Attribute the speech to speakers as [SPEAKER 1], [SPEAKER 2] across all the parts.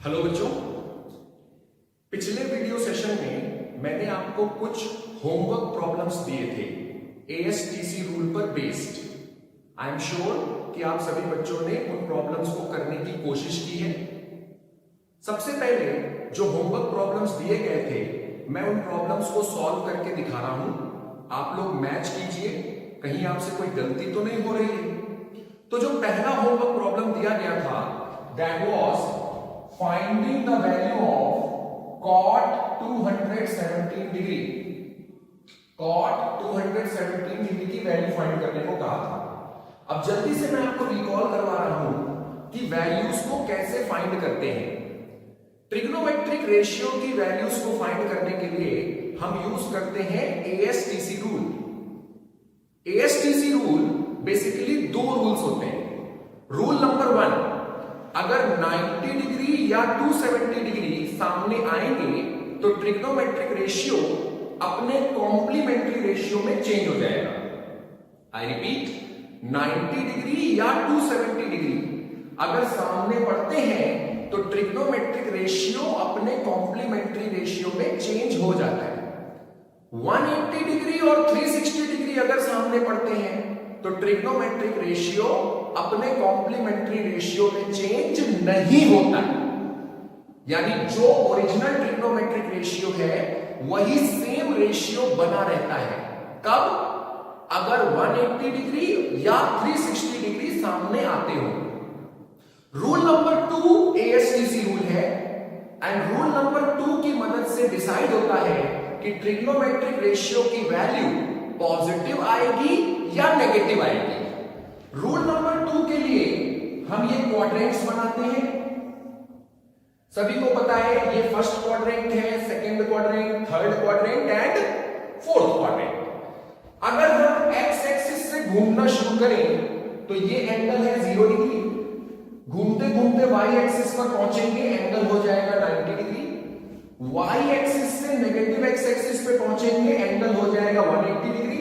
[SPEAKER 1] Hello बच्चों, पिछले video session में मैंने आपको कुछ होमवर्क प्रॉब्लम्स दिए थे एएसटीसी रूल पर बेस्ड। आई एम श्योर कि आप सभी बच्चों ने उन प्रॉब्लम्स को करने की कोशिश की है। सबसे पहले जो होमवर्क प्रॉब्लम्स दिए गए थे, मैं उन प्रॉब्लम्स को सॉल्व करके दिखा रहा हूं। आप लोग मैच कीजिए, कहीं आपसे कोई गलती तो नहीं हो रही है। तो जो पहला होमवर्क प्रॉब्लम दिया गया था, that was finding the value of cot 217 degree. cot 217 degree की वैल्यू फाइंड करने को कहा था। अब जल्दी से मैं आपको रिकॉल करवा रहा हूं कि वैल्यूज को कैसे फाइंड करते हैं। ट्रिग्नोमेट्रिक रेशियो की वैल्यूज को फाइंड करने के लिए हम यूज करते हैं एएसटीसी रूल। एएसटीसी रूल बेसिकली दो रूल्स होते हैं। रूल नंबर 1, अगर 90 डिग्री या 270 डिग्री सामने आएंगे तो ट्रिग्नोमेट्रिक रेशियो अपने कॉम्प्लीमेंट्री रेशियो में चेंज हो जाएगा। आई रिपीट, 90 डिग्री या 270 डिग्री अगर सामने पड़ते हैं तो ट्रिग्नोमेट्रिक रेशियो अपने कॉम्प्लीमेंट्री रेशियो में चेंज हो जाता है। 180 डिग्री और 360 डिग्री अगर सामने पड़ते हैं तो ट्रिग्नोमेट्रिक रेशियो अपने कॉम्प्लीमेंट्री रेशियो में चेंज नहीं होता है। यानी जो ओरिजिनल ट्रिग्नोमेट्रिक रेशियो है वही सेम रेशियो बना रहता है। कब? अगर 180 डिग्री या 360 डिग्री सामने आते हो। रूल नंबर 2 एएसटीसी रूल है एंड रूल नंबर 2 की मदद से डिसाइड होता है कि ट्रिग्नोमेट्रिक रेशियो की वैल्यू पॉजिटिव आएगी या नेगेटिव आएगी। रूल नंबर 2 के लिए हम ये क्वाड्रेंट्स बनाते हैं। सभी को पता है ये फर्स्ट क्वाड्रेंट है, second quadrant, third quadrant and fourth quadrant. अगर हम एक्स एक्सिस से घूमना शुरू करें तो ये एंगल है 0 डिग्री। घूमते घूमते वाई एक्सिस पर पहुंचेंगे, एंगल हो जाएगा 90 डिग्री। वाई एक्सिस से नेगेटिव एक्स एक्सिस पे पहुंचेंगे, एंगल हो जाएगा 180 डिग्री।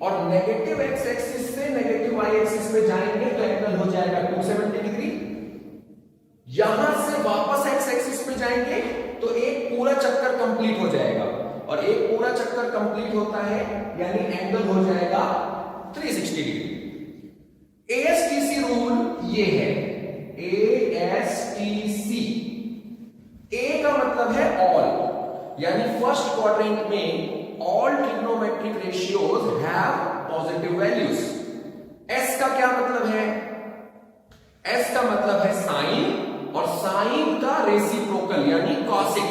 [SPEAKER 1] और नेगेटिव एक्स एक्सिस से नेगेटिव वाई एक्सिस पे जाएंगे तो एंगल हो जाएगा 270 डिग्री। यहां से वापस एक्स एक्सिस पे जाएंगे तो एक पूरा चक्कर कंप्लीट हो जाएगा, और एक पूरा चक्कर कंप्लीट होता है यानी एंगल हो जाएगा 360 डिग्री। एएसटीसी रूल ये है, एएसटीसी। ए का मतलब है ऑल, यानी फर्स्ट क्वाड्रेंट में all trigonometric ratios have positive values। S का क्या मतलब है? S का मतलब है साइन, और साइन का रेसिप्रोकल यानी कॉसिक।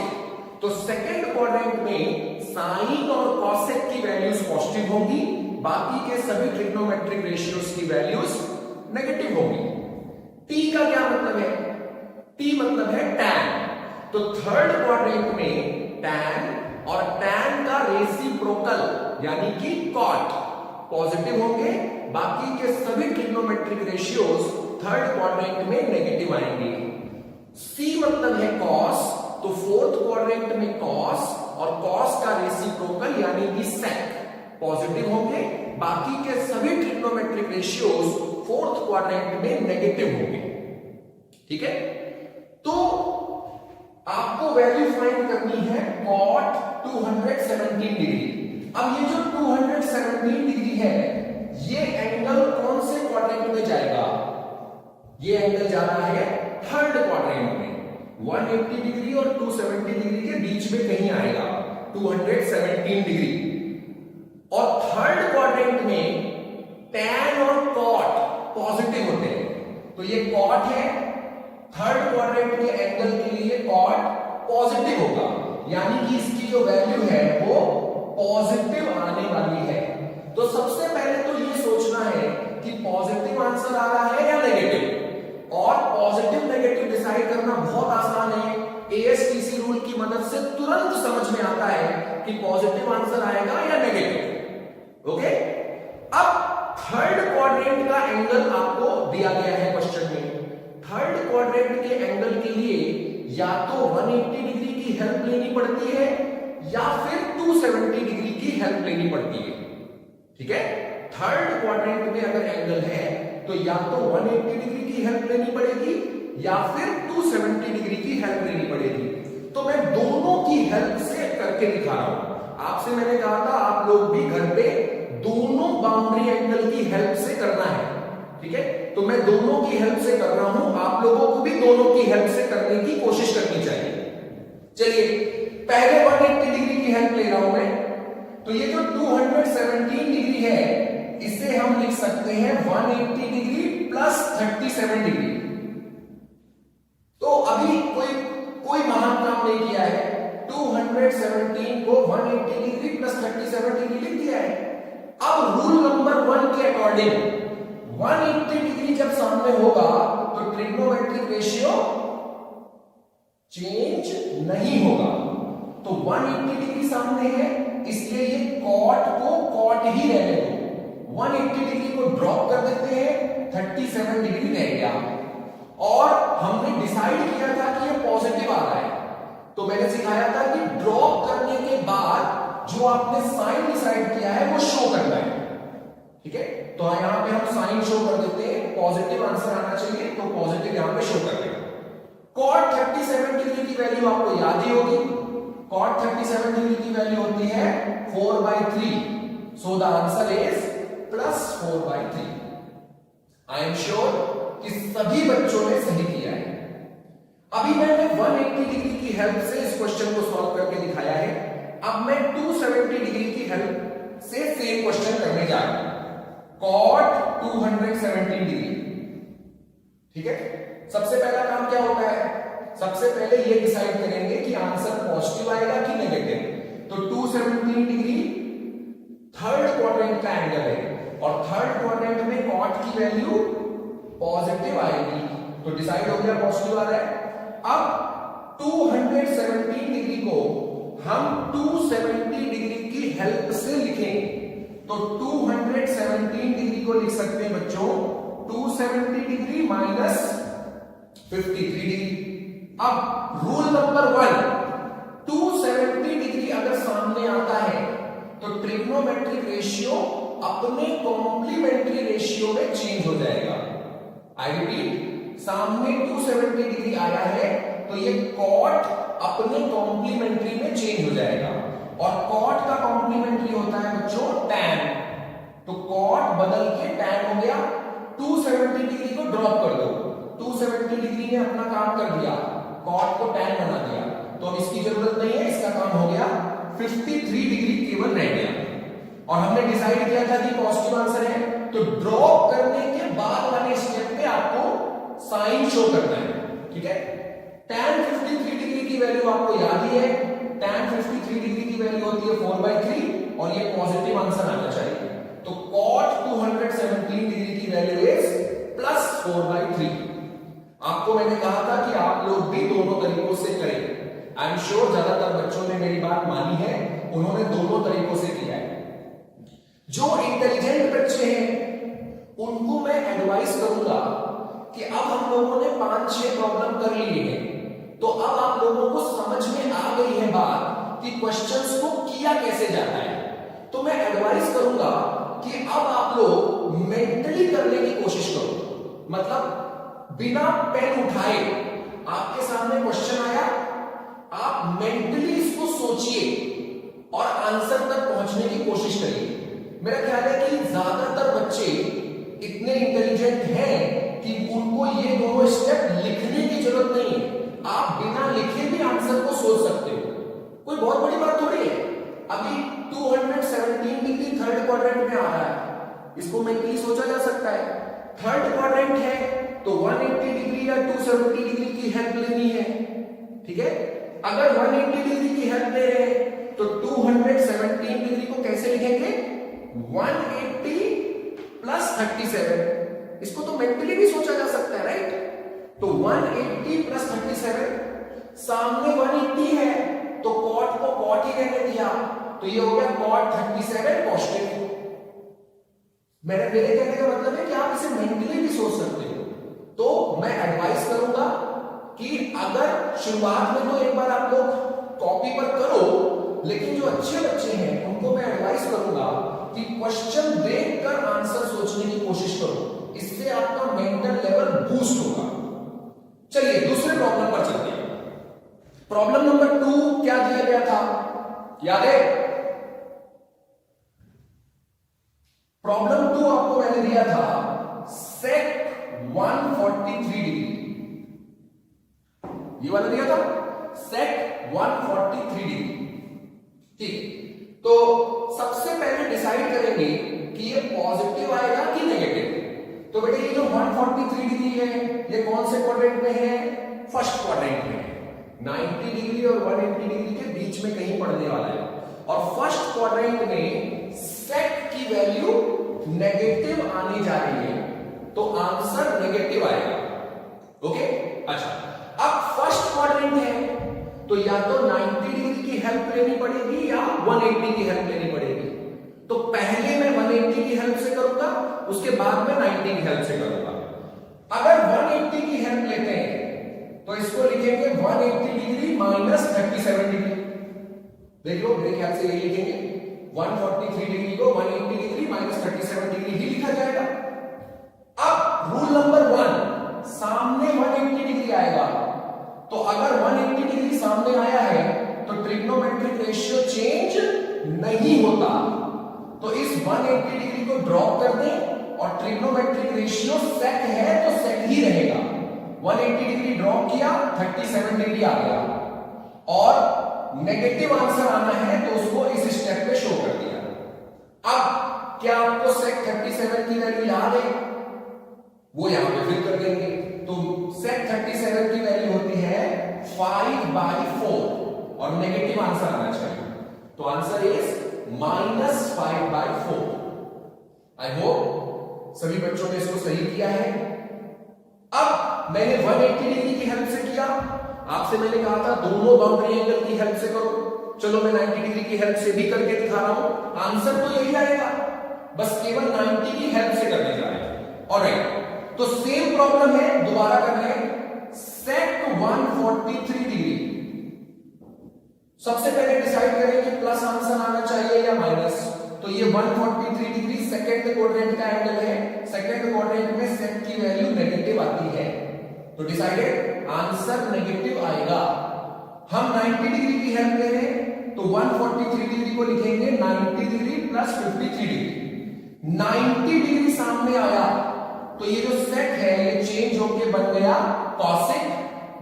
[SPEAKER 1] तो सेकंड क्वाड्रेंट में साइन और कॉसिक की वैल्यूज पॉजिटिव होंगी, बाकी के सभी ट्रिग्नोमेट्रिक रेशियोज की वैल्यूज नेगेटिव होंगी। T का क्या मतलब है? T मतलब है tan। तो थर्ड क्वाड्रेंट में tan और tan का रेसिप्रोकल यानी कि cot पॉजिटिव होंगे, बाकी के सभी ट्रिग्नोमेट्रिक रेशियोज थर्ड क्वाड्रेंट में नेगेटिव आएंगे। C मतलब है cos, तो फोर्थ क्वाड्रेंट में cos और cos का रेसिप्रोकल यानी कि sec पॉजिटिव होंगे, बाकी के सभी ट्रिग्नोमेट्रिक रेशियोज फोर्थ क्वाड्रेंट में नेगेटिव होंगे। ठीक है, तो आपको वैल्यू फाइंड करनी है cot 217 डिग्री। अब ये जो 217 डिग्री है, ये एंगल कौन से क्वाड्रेंट में जाएगा? ये एंगल जा रहा है थर्ड क्वाड्रेंट में। 180 डिग्री और 270 डिग्री के बीच में कहीं आएगा 217 डिग्री। और थर्ड क्वाड्रेंट में tan और cot पॉजिटिव होते हैं, तो ये cot है। थर्ड क्वाड्रेंट के एंगल के लिए cot पॉजिटिव होगा, यानी कि इसकी जो वैल्यू है वो पॉजिटिव आने वाली है। तो सबसे पहले तो ये सोचना है कि पॉजिटिव आंसर आ रहा है या नेगेटिव, और पॉजिटिव नेगेटिव डिसाइड करना बहुत आसान है। एएसटीसी रूल की मदद से तुरंत समझ में आता है कि पॉजिटिव आंसर आएगा या नेगेटिव। ओके, अब थर्ड क्वाड्रेंट का एंगल आपको दिया गया है क्वेश्चन में। थर्ड क्वाड्रेंट के एंगल के लिए या तो 180 डिग्री की हेल्प लेनी पड़ती है या फिर 270 डिग्री की हेल्प लेनी पड़ती है। ठीक है, थर्ड क्वाड्रेंट में अगर एंगल है तो या तो 180 डिग्री की हेल्प लेनी पड़ेगी या फिर 270 डिग्री की हेल्प लेनी पड़ेगी। तो मैं दोनों की हेल्प से करके दिखा रहा हूं। आपसे मैंने कहा था आप लोग भी घर पे दोनों बाउंड्री एंगल की हेल्प से करना है, ठीक है? तो मैं दोनों की हेल्प से कर रहा हूं, आप लोगों को भी दोनों की हेल्प से करने की कोशिश करनी चाहिए। चलिए पहले 180 डिग्री की हेल्प ले रहा हूं मैं। तो ये जो 217 डिग्री है इसे हम लिख सकते हैं 180 डिग्री प्लस 37 डिग्री। तो अभी कोई महान काम नहीं किया है, 217 को 180 डिग्री प्लस 37 डिग्री लिख दिया है। अब रूल नंबर 1 के अकॉर्डिंग 180 डिग्री जब सामने होगा तो ट्रिग्नोमेट्रिक रेशियो चेंज नहीं होगा। तो 180 डिग्री सामने है इसलिए ये कॉट को कॉट ही रहने दो, 180 डिग्री को ड्रॉप कर देते हैं, 37 डिग्री रह गया। और हमने डिसाइड किया था कि ये पॉजिटिव आ रहा है, तो मैंने सिखाया था कि ड्रॉप करने के बाद जो आपने साइन डिसाइड किया है वो शो करना है, ठीक है? तो यहां पे हम साइन शो कर देते हैं, पॉजिटिव आंसर आना चाहिए तो पॉजिटिव यहां पे शो कर देंगे। कॉट 37 डिग्री की वैल्यू आपको याद ही होगी, कॉट 37 डिग्री की वैल्यू होती है 4/3, so the answer is +4/3। I am sure कि सभी बच्चों ने सही किया है। अभी मैंने 180 डिग्री की हेल्प से इस क्वेश्चन को सॉल्व करके दिखाया है। अब मैं 270 डिग्री की हेल्प से सेम क्वेश्चन करने जा रहा हूं, कॉट 217 डिग्री, ठीक है? सबसे पहला काम क्या होता है, सबसे पहले ये डिसाइड करेंगे कि आंसर पॉजिटिव आएगा कि नेगेटिव। तो 217 डिग्री थर्ड क्वाड्रेंट का एंगल है और थर्ड क्वाड्रेंट में कॉट की वैल्यू पॉजिटिव आएगी, तो डिसाइड हो गया पॉजिटिव आ रहा है। अब 217 डिग्री को हम 270 डिग्री की हेल्प से लिखेंगे, तो 217 डिग्री को लिख सकते हैं बच्चों 270 डिग्री माइनस 53 डिग्री। अब रूल नंबर 1, 270 डिग्री अगर सामने आता है तो ट्रिग्नोमेट्रिक रेशियो अपने कॉम्प्लीमेंट्री रेशियो में चेंज हो जाएगा। आई रिपीट, सामने 270 डिग्री आया है तो ये कॉट अपने कॉम्प्लीमेंट्री में चेंज हो जाएगा, और कॉट का कॉम्प्लीमेंट्री होता है बच्चों tan, तो कॉट बदल के tan हो गया। 270 डिग्री को ड्रॉप कर दो, 270 डिग्री ने अपना काम कर दिया, कॉट को tan बना दिया, तो अब इसकी जरूरत नहीं है, इसका काम हो गया। 53 डिग्री केवल रह गया, और हमने डिसाइड किया था कि पॉजिटिव आंसर है, तो ड्रॉप करने के बाद वाले स्टेप पे आपको साइन शो करना है, ठीक है? tan 53 डिग्री की वैल्यू आपको याद ही है, tan 53 डिग्री की वैल्यू होती है 4/3 और ये पॉजिटिव आंसर आना चाहिए। तो cot 217 डिग्री की वैल्यू इज +4/3। आपको मैंने कहा था कि आप लोग भी दोनों तरीकों से करें। आई एम श्योर ज्यादातर बच्चों ने मेरी बात मानी है, उन्होंने दोनों तरीकों से किया है। जो इंटेलिजेंट बच्चे हैं उनको मैं एडवाइस करूंगा कि अब हम लोगों ने 5-6 प्रॉब्लम कर लिए हैं, तो अब आप लोगों को समझ में आ गई है बात कि क्वेश्चंस को किया कैसे जाता है। तो मैं एडवाइस करूंगा कि अब आप लोग मेंटली करने की कोशिश करो, मतलब बिना पेन उठाए आपके सामने क्वेश्चन आया, आप मेंटली इसको सोचिए और आंसर तक पहुंचने की कोशिश करिए। मेरा ख्याल है कि ज्यादातर बच्चे इतने इंटेलिजेंट हैं कि उनको ये दोनों स्टेप लिखने की जरूरत नहीं है, आप बिना लिखे भी आंसर को सोच सकते हो, कोई बहुत बड़ी बात थोड़ी है। अभी 217 डिग्री थर्ड क्वाड्रेंट में आ रहा है, इसको मेंटली सोचा जा सकता है। थर्ड क्वाड्रेंट है तो 180 डिग्री या 270 डिग्री की हेल्प लेनी है, ठीक है? अगर 180 डिग्री की हेल्प ले रहे हैं तो 217 डिग्री को कैसे लिखेंगे? 180 प्लस 37, इसको तो मेंटली भी सोचा जा सकता है, राइट? तो 180 प्लस 37, सामने 180 है तो कॉट को कॉट ही रहने दिया, तो ये हो गया cot 37 पॉजिटिव। मेरे कहने का मतलब है कि आप इसे मेंटली भी सोच सकते हो। तो मैं एडवाइस करूंगा कि अगर शुरुआत में तो एक बार आप लोग कॉपी पर करो, लेकिन जो अच्छे बच्चे हैं उनको मैं एडवाइस करूंगा कि क्वेश्चन देखकर आंसर सोचने की कोशिश करो, इससे आपका मेंटल लेवल बूस्ट होगा। चलिए दूसरे प्रॉब्लम पर चलते हैं। प्रॉब्लम नंबर 2 क्या दिया गया था, याद है? प्रॉब्लम 2 आपको मैंने दिया था सेक 143 डिग्री, ये वाला दिया था सेक 143 डिग्री। ठीक, तो सबसे पहले डिसाइड करेंगे कि ये पॉजिटिव आएगा कि नेगेटिव। तो बेटे ये जो 143 डिग्री है ये कौन से क्वाड्रेंट में है? फर्स्ट क्वाड्रेंट में है। 90 डिग्री और 180 डिग्री के बीच में कहीं पड़ने वाला है, और फर्स्ट क्वाड्रेंट में सेक की वैल्यू नेगेटिव आने जा रही है, तो आंसर नेगेटिव आएगा। ओके, अच्छा, अब फर्स्ट क्वाड्रेंट है तो या तो 90 डिग्री की हेल्प लेनी पड़ेगी या 180 की हेल्प लेनी पड़ेगी। तो पहले मैं 180 की हेल्प से करूंगा, उसके बाद में 90 की हेल्प से करूंगा। अगर 180 की हेल्प लेते हैं तो इसको लिखेंगे 180 डिग्री माइनस 37 डिग्री। देख लो, मेरे ख्याल से यही लिखेंगे, 143 डिग्री को 180 डिग्री माइनस 37 डिग्री ही लिखा जाएगा। अब रूल नंबर 1, सामने 180 डिग्री आएगा, तो अगर 180 डिग्री सामने आया है तो ट्रिग्नोमेट्रिक रेशियो चेंज नहीं होता, तो इस 180 डिग्री को ड्रॉप कर दें और ट्रिग्नोमेट्रिक रेशियो सेक है तो सेक ही रहेगा। 180 डिग्री ड्रॉप किया, 37 डिग्री आ गया, और नेगेटिव आंसर आना है तो उसको इस स्टेप पे शो कर दिया। अब क्या आपको सेक 37 की वैल्यू याद है? वो यहां पे फिल कर देंगे। तो सेक 37 की वैल्यू होती है 5/4 और नेगेटिव आंसर आना चाहिए, तो आंसर इज -5/4। आई होप सभी बच्चों ने इसको सही किया है। अब मैंने 180 डिग्री की हेल्प से किया, आपसे मैंने कहा था दोनों बाउंड्री एंगल की हेल्प से करो। चलो मैं 90 डिग्री की हेल्प से भी करके दिखा रहा हूं, आंसर तो यही आएगा, बस केवल 90 की हेल्प से करने जा रहे हैं। ऑलराइट, तो सेम प्रॉब्लम है, दोबारा कर रहे हैं। सेक 143 डिग्री, सबसे पहले डिसाइड करें कि प्लस आंसर आना चाहिए या माइनस। तो ये 143 डिग्री सेकंड क्वाड्रेंट का एंगल है, सेकंड क्वाड्रेंट में सेक की वैल्यू नेगेटिव आती है, तो डिसाइडेड आंसर नेगेटिव आएगा। हम 90 डिग्री की हेल्प ले रहे हैं, तो 143 डिग्री को लिखेंगे 90 डिग्री प्लस 53 डिग्री। 90 डिग्री सामने आया तो ये जो सेक है ये चेंज होके बन गया कॉसेक।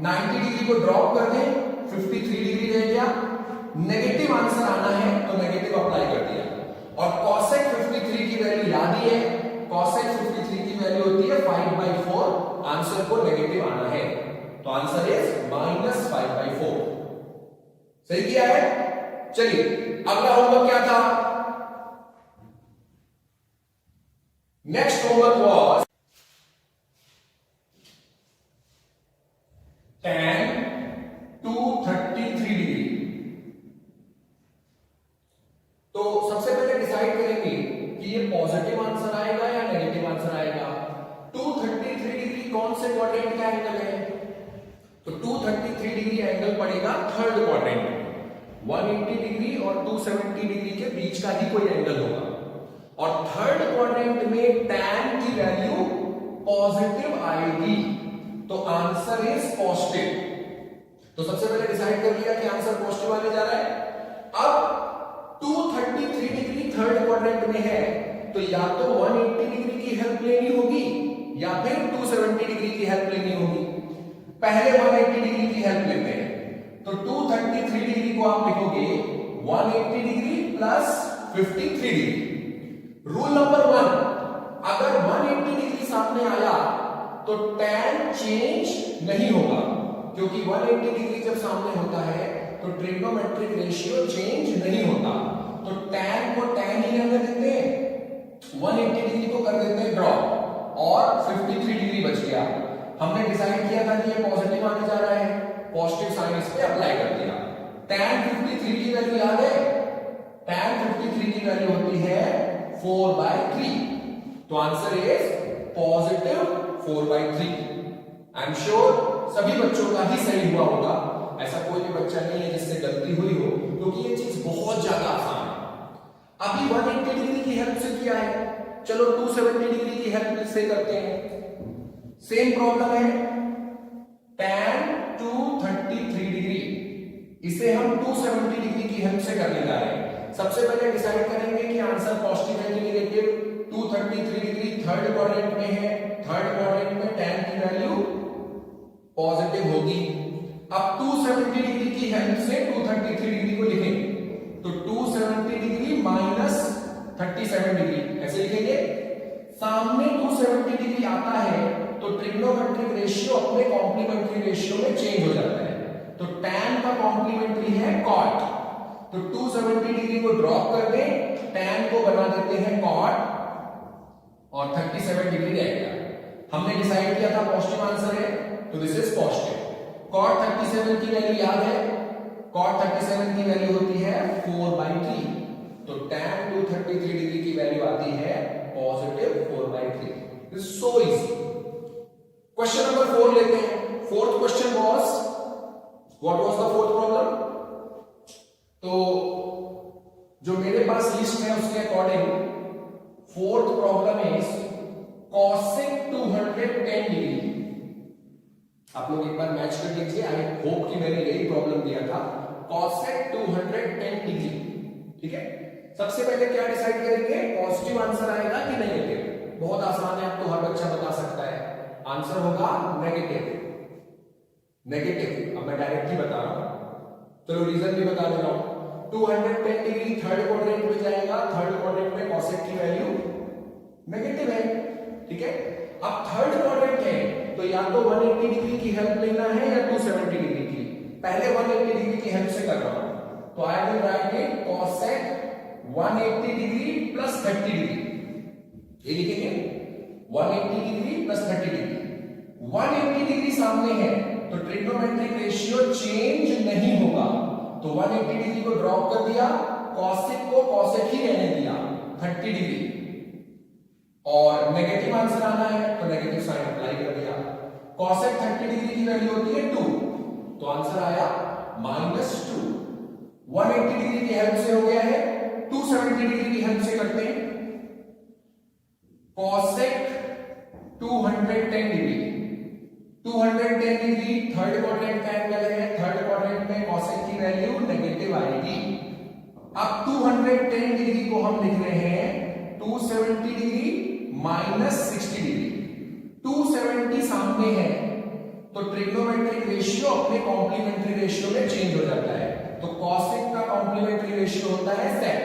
[SPEAKER 1] 90 डिग्री को ड्रॉप कर दें, 53 डिग्री रह गया। नेगेटिव आंसर आना है तो नेगेटिव अप्लाई कर दिया, और कॉसेक 53 की वैल्यू याद ही है, कॉसेक 53 की वैल्यू होती है 5/4, आंसर को नेगेटिव आना है, तो आंसर इज -5/4। सही किया है। चलिए अगला होमवर्क क्या था? Next homework was tan 233 degree. तो सबसे पहले डिसाइड करेंगे कि ये पॉजिटिव आंसर आएगा या नेगेटिव आंसर आएगा। 233 डिग्री कौन से क्वाड्रेंट का एंगल है? तो 233 डिग्री एंगल पड़ेगा थर्ड क्वाड्रेंट में। 180 डिग्री और 270 डिग्री के बीच का ही कोई एंगल होगा, और थर्ड क्वाड्रेंट में tan की वैल्यू पॉजिटिव आएगी, तो आंसर इज पॉजिटिव। तो सबसे पहले डिसाइड कर लिया कि आंसर पॉजिटिव आने जा रहा है। अब 233 डिग्री थर्ड क्वाड्रेंट में है, तो या तो 180 डिग्री की हेल्प लेनी होगी या फिर 270 डिग्री की हेल्प लेनी होगी। पहले 180 डिग्री की हेल्प लेते हैं, तो 233 डिग्री को आप लिखोगे 180 degree plus 53 degree. Rule number 1, अगर 180 डिग्री सामने आया तो tan चेंज नहीं होगा, क्योंकि 180 डिग्री जब सामने होता है तो ट्रिग्नोमेट्रिक रेशियो चेंज नहीं होता, तो tan को tan ही रहने देते हैं, 180 डिग्री को कर देते हैं ड्रॉप, और 53 डिग्री बच गया। हमने डिसाइड किया था कि ये पॉजिटिव आने जा रहा है, पॉजिटिव साइन इस पे अप्लाई कर दिया। tan 53 की वैल्यू याद है? tan 53 की वैल्यू होती है 4/3, तो answer is positive 4/3। I am sure सभी बच्चों का ही सही हुआ होगा, ऐसा कोई भी बच्चा नहीं है जिससे गलती हुई हो, क्योंकि ये चीज बहुत ज्यादा आसान है। अभी 180 डिग्री की हेल्प से किया है, चलो 270 डिग्री की हेल्प से करते हैं। सेम प्रॉब्लम है, tan 233 डिग्री, इसे हम 270 डिग्री की हेल्प से करने जा रहे हैं। सबसे पहले डिसाइड करेंगे कि आंसर पॉजिटिव है कि नेगेटिव। 233 डिग्री थर्ड क्वाड्रेंट में है, थर्ड क्वाड्रेंट में tan की वैल्यू पॉजिटिव होगी। अब 270 डिग्री की हेल्प से 233 डिग्री को लिखेंगे, तो 270 डिग्री माइनस 37 डिग्री ऐसे लिखेंगे। सामने 270 डिग्री आता है तो ट्रिग्नोमेट्रिक रेशियो अपने कॉम्प्लीमेंट्री रेशियो में चेंज हो जाता है। तो tan का कॉम्प्लीमेंट्री है cot, तो 270 डिग्री को ड्रॉप कर दें, tan को बना देते हैं cot और 37 डिग्री रहेगा। हमने डिसाइड किया था पॉजिटिव आंसर है, तो दिस इज पॉजिटिव। cot 37 की वैल्यू याद है, cot 37 की वैल्यू होती है 4/3, तो tan 233 डिग्री की वैल्यू आती है positive 4/3। This is so easy. Question number 4 लेते हैं। Fourth question was, what was the fourth problem? तो जो मेरे पास लिस्ट है उसके according fourth problem is cosec 210 degree. आप लोग एक बार मैच कर लीजिए, आई होप कि मैंने यही प्रॉब्लम दिया था, cosec 210 डिग्री। ठीक है, सबसे पहले क्या डिसाइड करेंगे, पॉजिटिव आंसर आएगा कि नेगेटिव। बहुत आसान है, अब तो हर बच्चा बता सकता है। आंसर होगा नेगेटिव। नेगेटिव अब मैं डायरेक्टली बता रहा हूं, चलो रीजन भी बता दे रहा हूं। 210 डिग्री थर्ड क्वाड्रेंट में जाएगा, थर्ड क्वाड्रेंट में cosec की वैल्यू नेगेटिव है। ठीक है, अब थर्ड क्वाड्रेंट है तो या तो 180 डिग्री की हेल्प लेना है या 270 डिग्री की। पहले 180 डिग्री की हेल्प से कर रहा हूं, तो I will write it cosec 180 degree plus 30 degree. ये लिखेंगे 180 डिग्री प्लस 30 डिग्री। 180 डिग्री सामने है तो ट्रिग्नोमेट्रिक रेशियो चेंज नहीं होगा, तो 180 डिग्री को ड्रॉप कर दिया, cosec को cosec ही रहने दिया 30 डिग्री, और नेगेटिव आंसर आना है तो नेगेटिव साइन अप्लाई कर दिया। cosec 30 डिग्री की वैल्यू होती है 2, तो आंसर आया -2। 180 डिग्री की हेल्प से हो गया है, 270 डिग्री की हेल्प से करते हैं। cosec 210 degree, 210 degree third quadrant का एंगल है, थर्ड क्वाड्रेंट में cosec की वैल्यू नेगेटिव आएगी। अब 210 डिग्री को हम लिख रहे हैं 270 डिग्री माइनस 60 डिग्री। 270 सामने है तो ट्रिग्नोमेट्रिक रेशियो अपने कॉम्प्लीमेंट्री रेशियो में चेंज हो जाता है, तो cosec का कॉम्प्लीमेंट्री रेशियो होता है sec,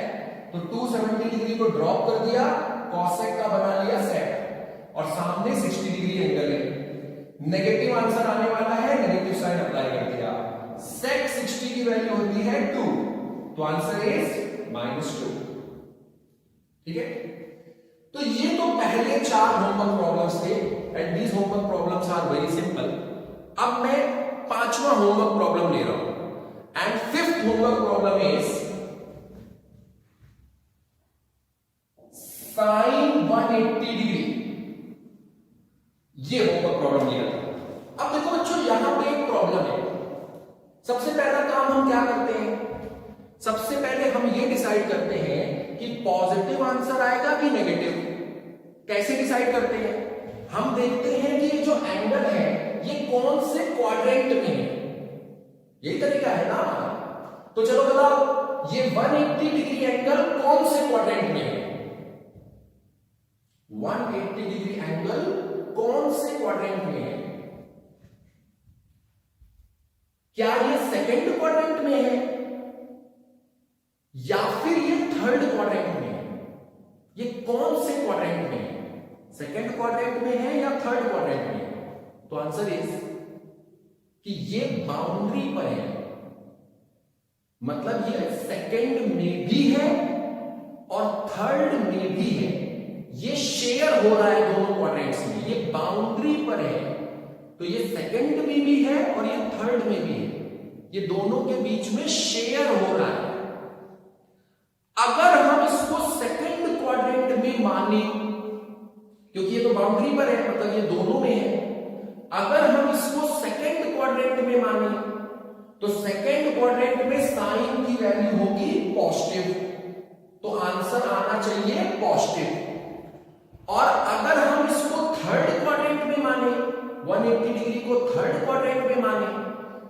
[SPEAKER 1] तो 270 डिग्री को ड्रॉप कर दिया, cosec का बना लिया sec, और सामने 60 डिग्री एंगल है। नेगेटिव आंसर आने वाला है, नेगेटिव साइन अप्लाई कर दिया। sec 60 की वैल्यू होती है 2, तो आंसर इज -2। ठीक है, तो ये तो पहले 4 होमवर्क प्रॉब्लम्स थे, and these homework problems are very simple. अब मैं 5वां होमवर्क प्रॉब्लम ले रहा हूं, and 5th homework problem is sin 180 degree. ये होमवर्क प्रॉब्लम लिया था। अब देखो बच्चों, यहां पे एक प्रॉब्लम है। सबसे पहला काम हम क्या करते हैं, सबसे पहले हम ये डिसाइड करते हैं कि पॉजिटिव आंसर आएगा कि नेगेटिव। कैसे डिसाइड करते हैं, हम देखते हैं कि ये जो एंगल है ये कौन से क्वाड्रेंट में है, यही तरीका है ना। तो चलो बताओ, ये 180 डिग्री एंगल कौन से क्वाड्रेंट में है? 180 डिग्री एंगल कौन से क्वाड्रेंट में है? क्या ये सेकंड क्वाड्रेंट में है या फिर ये थर्ड क्वाड्रेंट में है? ये कौन से क्वाड्रेंट में है, सेकंड क्वाड्रेंट में है या थर्ड क्वाड्रेंट में है? तो आंसर इज कि ये बाउंड्री पर है, मतलब ये सेकंड में भी है और थर्ड में भी है। ये शेयर हो रहा है दोनों क्वाड्रेंट्स में, ये बाउंड्री पर है, तो ये सेकंड में भी है और ये थर्ड में भी है, ये दोनों के बीच में शेयर हो रहा है। अगर हम इसको सेकंड क्वाड्रेंट में माने, क्योंकि ये तो बाउंड्री पर है, मतलब ये दोनों में है, अगर हम इसको सेकंड क्वाड्रेंट में माने तो सेकंड क्वाड्रेंट में साइन की वैल्यू होगी पॉजिटिव, तो आंसर आना चाहिए पॉजिटिव। और अगर हम इसको थर्ड क्वाड्रेंट में माने 180 डिग्री को थर्ड क्वाड्रेंट में माने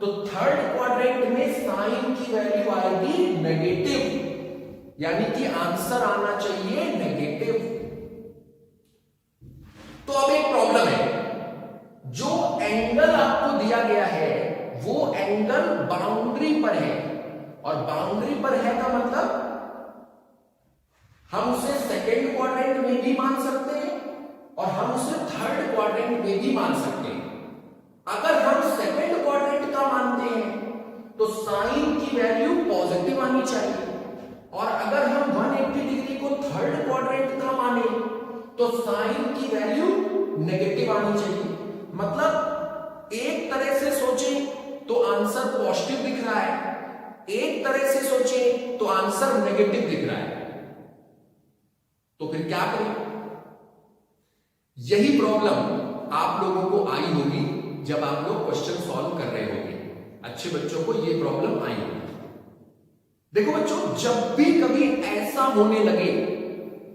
[SPEAKER 1] तो थर्ड क्वाड्रेंट में साइन की वैल्यू आएगी नेगेटिव, यानी कि आंसर आना चाहिए नेगेटिव। तो अब एक प्रॉब्लम है, जो एंगल आपको दिया गया है वो एंगल बाउंड्री पर है, और बाउंड्री पर है का मतलब हम उसे सेकेंड क्वाड्रेंट में भी मान सकते हैं और हम उसे थर्ड क्वाड्रेंट में भी मान सकते हैं। अगर हम सेकेंड क्वाड्रेंट का मानते हैं तो साइन की वैल्यू पॉजिटिव आनी चाहिए, और अगर हम 180 डिग्री को थर्ड क्वाड्रेंट का माने तो साइन की वैल्यू नेगेटिव आनी चाहिए। मतलब एक तरह से सोचें तो आंसर पॉजिटिव दिख रहा है, एक तरह से सोचें तो आंसर नेगेटिव दिख रहा है। तो फिर क्या करें? यही प्रॉब्लम आप लोगों को आई होगी जब आप लोग क्वेश्चन सॉल्व कर रहे होंगे। अच्छे बच्चों को यह प्रॉब्लम आई होगी। देखो बच्चों, जब भी कभी ऐसा होने लगे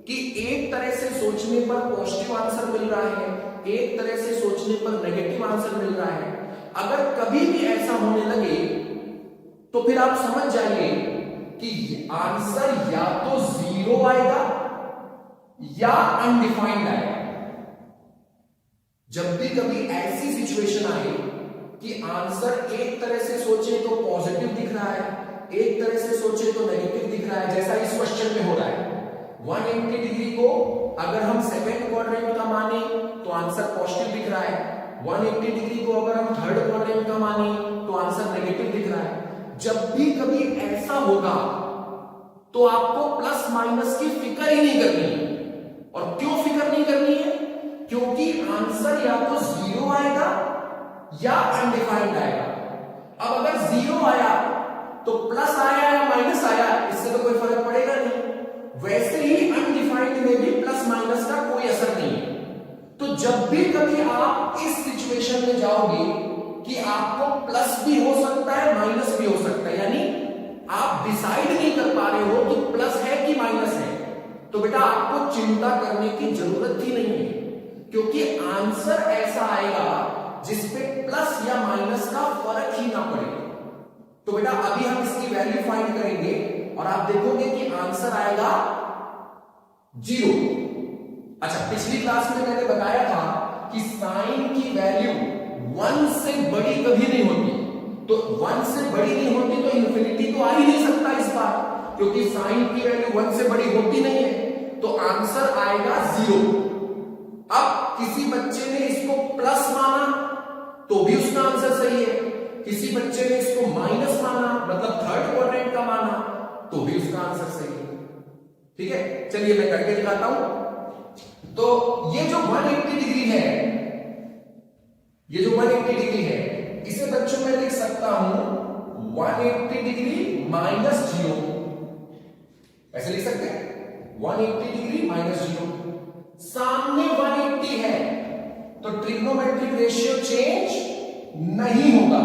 [SPEAKER 1] कि एक तरह से सोचने पर पॉजिटिव आंसर मिल रहा है, एक तरह से सोचने पर नेगेटिव आंसर मिल रहा है, अगर कभी भी ऐसा होने लगे तो फिर आप समझ जाइए कि आंसर या तो 0 आएगा या अनडिफाइंड आएगा। जब भी कभी ऐसी सिचुएशन आए कि आंसर एक तरह से सोचे तो पॉजिटिव दिख रहा है, एक तरह से सोचे तो नेगेटिव दिख रहा है, जैसा इस क्वेश्चन में हो रहा है। 180 डिग्री को अगर हम सेकेंड क्वाड्रेंट का माने तो आंसर पॉजिटिव दिख रहा है, 180 डिग्री को अगर हम थर्ड क्वाड्रेंट का माने तो आंसर नेगेटिव दिख रहा है। जब भी कभी ऐसा होगा तो आपको प्लस माइनस की फिक्र ही नहीं करनी है। और क्यों फिक्र नहीं करनी है? क्योंकि आंसर या तो 0 आएगा या अनडिफाइंड आएगा। अब अगर 0 आया तो प्लस आया या माइनस आया, इससे तो कोई फर्क पड़ेगा नहीं। वैसे ही अनडिफाइंड में भी प्लस माइनस का कोई असर नहीं है। तो जब भी कभी आप इस सिचुएशन में जाओगे कि आपको प्लस भी हो सकता है माइनस भी हो सकता है, यानी आप डिसाइड नहीं कर पा रहे हो कि प्लस है कि माइनस है, तो बेटा आपको चिंता करने की जरूरत ही नहीं है, क्योंकि आंसर ऐसा आएगा जिसपे प्लस या माइनस का फर्क ही ना पड़े। तो बेटा अभी हम इसकी वैल्यू फाइंड करेंगे और आप देखोगे कि आंसर आएगा 0। अच्छा, पिछली क्लास में मैंने बताया था कि साइन की वैल्यू 1 से बड़ी कभी नहीं होती, तो 1 से बड़ी नहीं होती तो इंफिनिटी तो आ ही नहीं सकता इस बार, क्योंकि साइन की वैल्यू 1 से बड़ी होती नहीं है, तो आंसर आएगा 0। अब किसी बच्चे ने इसको प्लस माना तो भी उसका आंसर सही है, किसी बच्चे ने इसको माइनस माना मतलब थर्ड क्वाड्रेंट का माना तो भी उसका आंसर सही है। ठीक है, चलिए मैं करके दिखाता हूं। तो ये जो 180 डिग्री है, ये जो 180 डिग्री है, इसे बच्चों में लिख सकता हूं 180 डिग्री माइनस 0, ऐसे लिख सकते हैं 180 डिग्री माइनस 0। सामने 180 है तो ट्रिग्नोमेट्रिक रेशियो चेंज नहीं होगा,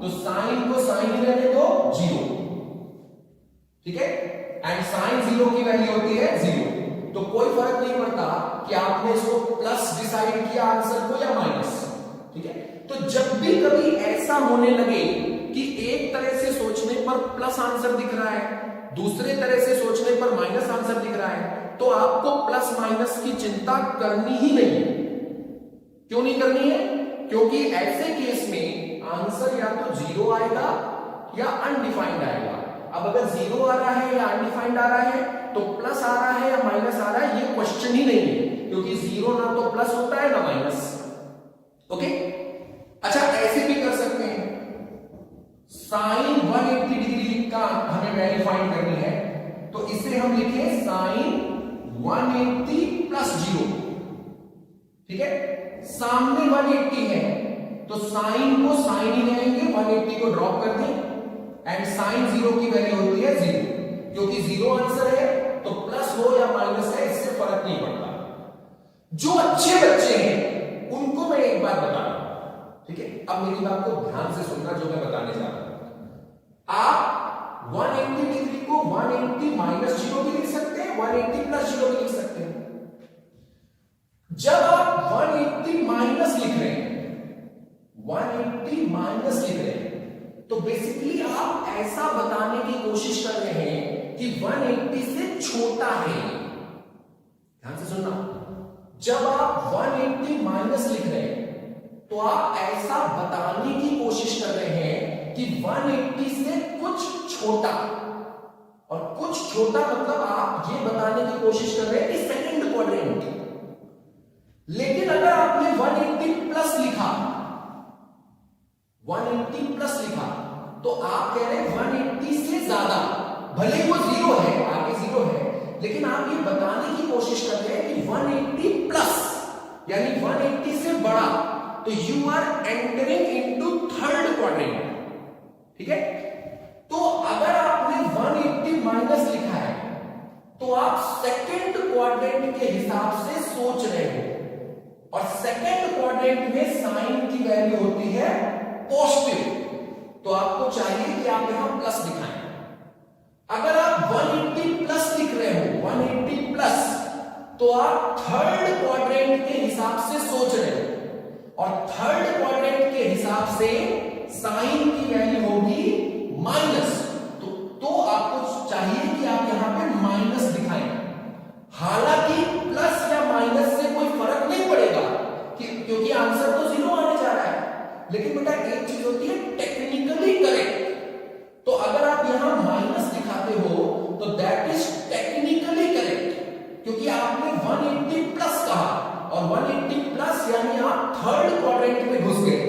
[SPEAKER 1] तो साइन को साइन ही रहने दो 0। ठीक है, एंड साइन 0 की वैल्यू होती है 0, तो कोई फर्क नहीं पड़ता कि आपने इसको प्लस डिसाइड किया आंसर को या माइनस। ठीक है, तो जब भी कभी ऐसा होने लगे कि एक तरह से सोचने पर प्लस आंसर दिख रहा है, दूसरे तरह से सोचने पर माइनस आंसर दिख रहा है, तो आपको प्लस माइनस की चिंता करनी ही नहीं है। क्यों नहीं करनी है? क्योंकि ऐसे केस में आंसर या तो 0 आएगा या अनडिफाइंड आएगा। अब अगर 0 आ रहा है या अनडिफाइंड आ रहा है तो प्लस आ रहा है या माइनस आ रहा है, ये क्वेश्चन ही नहीं है, क्योंकि 0 ना तो प्लस होता है ना माइनस। ओके, अच्छा ऐसे भी कर सकते हैं, साइन 180 डिग्री का हमें वैल्यू फाइंड करनी है, तो इसे हम लिखें साइन 180 प्लस 0। ठीक है, सामने 180 है तो साइन को साइन ही लेंगे, 180 को ड्रॉप कर दें, एंड साइन 0 की वैल्यू होती है 0, क्योंकि 0 आंसर है तो प्लस हो या माइनस है इससे फर्क नहीं पड़ता। जो अच्छे बच्चे हैं उनको मैं एक बात बता रहा हूं। ठीक है, अब मेरी बात को ध्यान से सुनना जो मैं बताने जा रहा हूं। आप 180 डिग्री को 180 माइनस 0 भी लिख सकते हैं, 180 प्लस 0 भी लिख सकते हैं। जब आप 180 माइनस लिख रहे हैं 180 माइनस लिख रहे हैं, तो बेसिकली आप ऐसा बताने की कोशिश कर रहे हैं कि 180 से छोटा है। ध्यान से सुनना, जब आप 180 माइनस लिख रहे हैं तो आप ऐसा बताने की कोशिश कर रहे हैं कि 180 से कुछ छोटा, और कुछ छोटा मतलब आप ये बताने की कोशिश कर रहे हैं कि सेकंड क्वाड्रेंट। लेकिन अगर आपने 180 प्लस लिखा, 180 प्लस लिखा, तो आप कह रहे हैं 180 से ज्यादा, भले वो जीरो है, आगे जीरो है, लेकिन आप ये बताने की कोशिश कर रहे हैं कि 180 प्लस यानी 180 से बड़ा, तो you are entering into third quadrant. ठीक है, तो अगर आपने 180 माइनस लिखा है तो आप सेकंड क्वाड्रेंट के हिसाब से सोच रहे हो, और सेकंड क्वाड्रेंट में साइन की वैल्यू होती है पॉजिटिव, तो आपको चाहिए कि आप यहां प्लस दिखाएं। अगर आप 180 प्लस लिख रहे हो, 180 प्लस, तो आप थर्ड क्वाड्रेंट के हिसाब से सोच रहे हो, और थर्ड क्वाड्रेंट के हिसाब से साइन की वैल्यू होगी माइनस, तो आपको चाहिए कि आप यहां पे माइनस दिखाएं। हालांकि प्लस या माइनस से कोई फर्क नहीं पड़ेगा क्योंकि आंसर तो जीरो आने जा रहा है, लेकिन बेटा एक चीज होती है टेक्निकली करेक्ट। तो अगर आप यहां माइनस दिखाते हो तो दैट इज टेक्निकली करेक्ट, क्योंकि आपने 180 प्लस कहा, और 180 प्लस यानी आप थर्ड क्वाड्रेंट में घुस गए,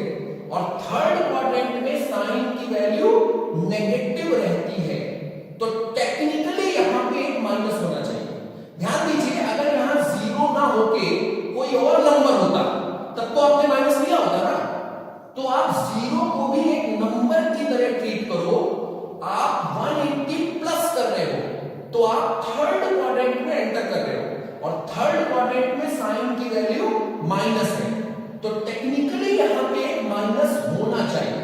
[SPEAKER 1] और थर्ड क्वाड्रेंट में साइन की वैल्यू नेगेटिव रहती है, तो टेक्निकली यहां पे एक माइनस होना चाहिए। ध्यान दीजिए, अगर यहां जीरो ना होके कोई और नंबर होता तब तो आपने माइनस लिया होता ना, तो आप जीरो को भी एक नंबर की तरह ट्रीट करो। आप 180 प्लस कर रहे हो तो आप थर्ड क्वाड्रेंट में एंटर कर रहे हो, और थर्ड क्वाड्रेंट में साइन की वैल्यू माइनस है, तो टेक्निकली यहां पे एक माइनस होना चाहिए।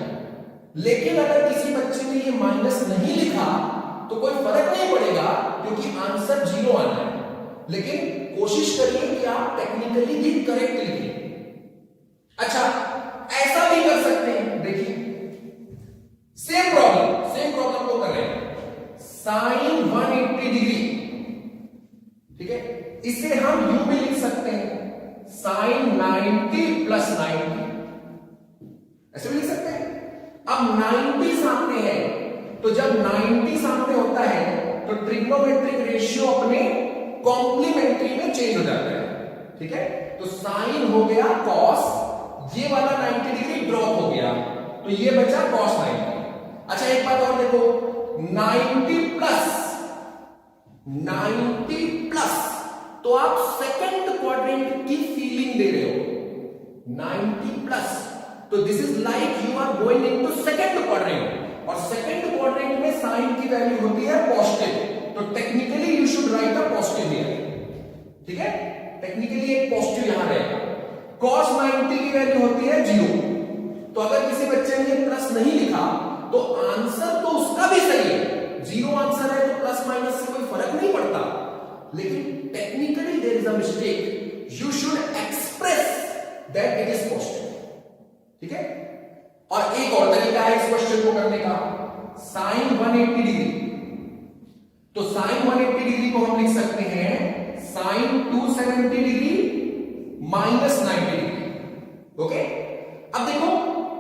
[SPEAKER 1] लेकिन अगर किसी बच्चे ने ये माइनस नहीं लिखा तो कोई फर्क नहीं पड़ेगा, क्योंकि आंसर जीरो आना है। लेकिन कोशिश करिए कि आप टेक्निकली भी करेक्ट लिखिए। अच्छा, ऐसा भी कर सकते हैं, देखिए सेम प्रॉब्लम को कर रहे हैं, साइन 180 डिग्री। ठीक है, इसे हम यूं भी लिख सकते हैं, साइन 90 प्लस 90, ऐसे भी लिख सकते हैं। अब 90 सामने है, तो जब 90 सामने होता है तो ट्रिग्नोमेट्रिक रेशियो अपने कॉम्प्लीमेंट्री में चेंज हो जाता है। ठीक है, तो साइन हो गया कॉस, ये वाला 90 डिग्री ड्रॉप हो गया, तो ये बचा कॉस 90। अच्छा, एक बात और देखो, 90 प्लस, तो आप सेकंड क्वाड्रेंट की फीलिंग दे रहे हो। 90 प्लस, तो this is like you are going into second quadrant, और सेकंड क्वाड्रेंट में साइन की वैल्यू होती है पॉजिटिव, तो technically you should write a positive here. ठीक है, टेक्निकली एक पॉजिटिव यहां रहेगा। cos 90 की वैल्यू होती है 0, तो अगर किसी बच्चे ने प्लस नहीं लिखा तो आंसर तो उसका भी सही है, 0 आंसर है, तो प्लस माइनस से कोई फर्क नहीं पड़ता। लेकिन technically there is a mistake, you should express that it is positive. ठीक है, और एक और तरीका है इस क्वेश्चन को करने का, साइन 180 डिग्री। तो साइन 180 डिग्री को हम लिख सकते हैं sine 270 degree minus 90 degree. Okay, अब देखो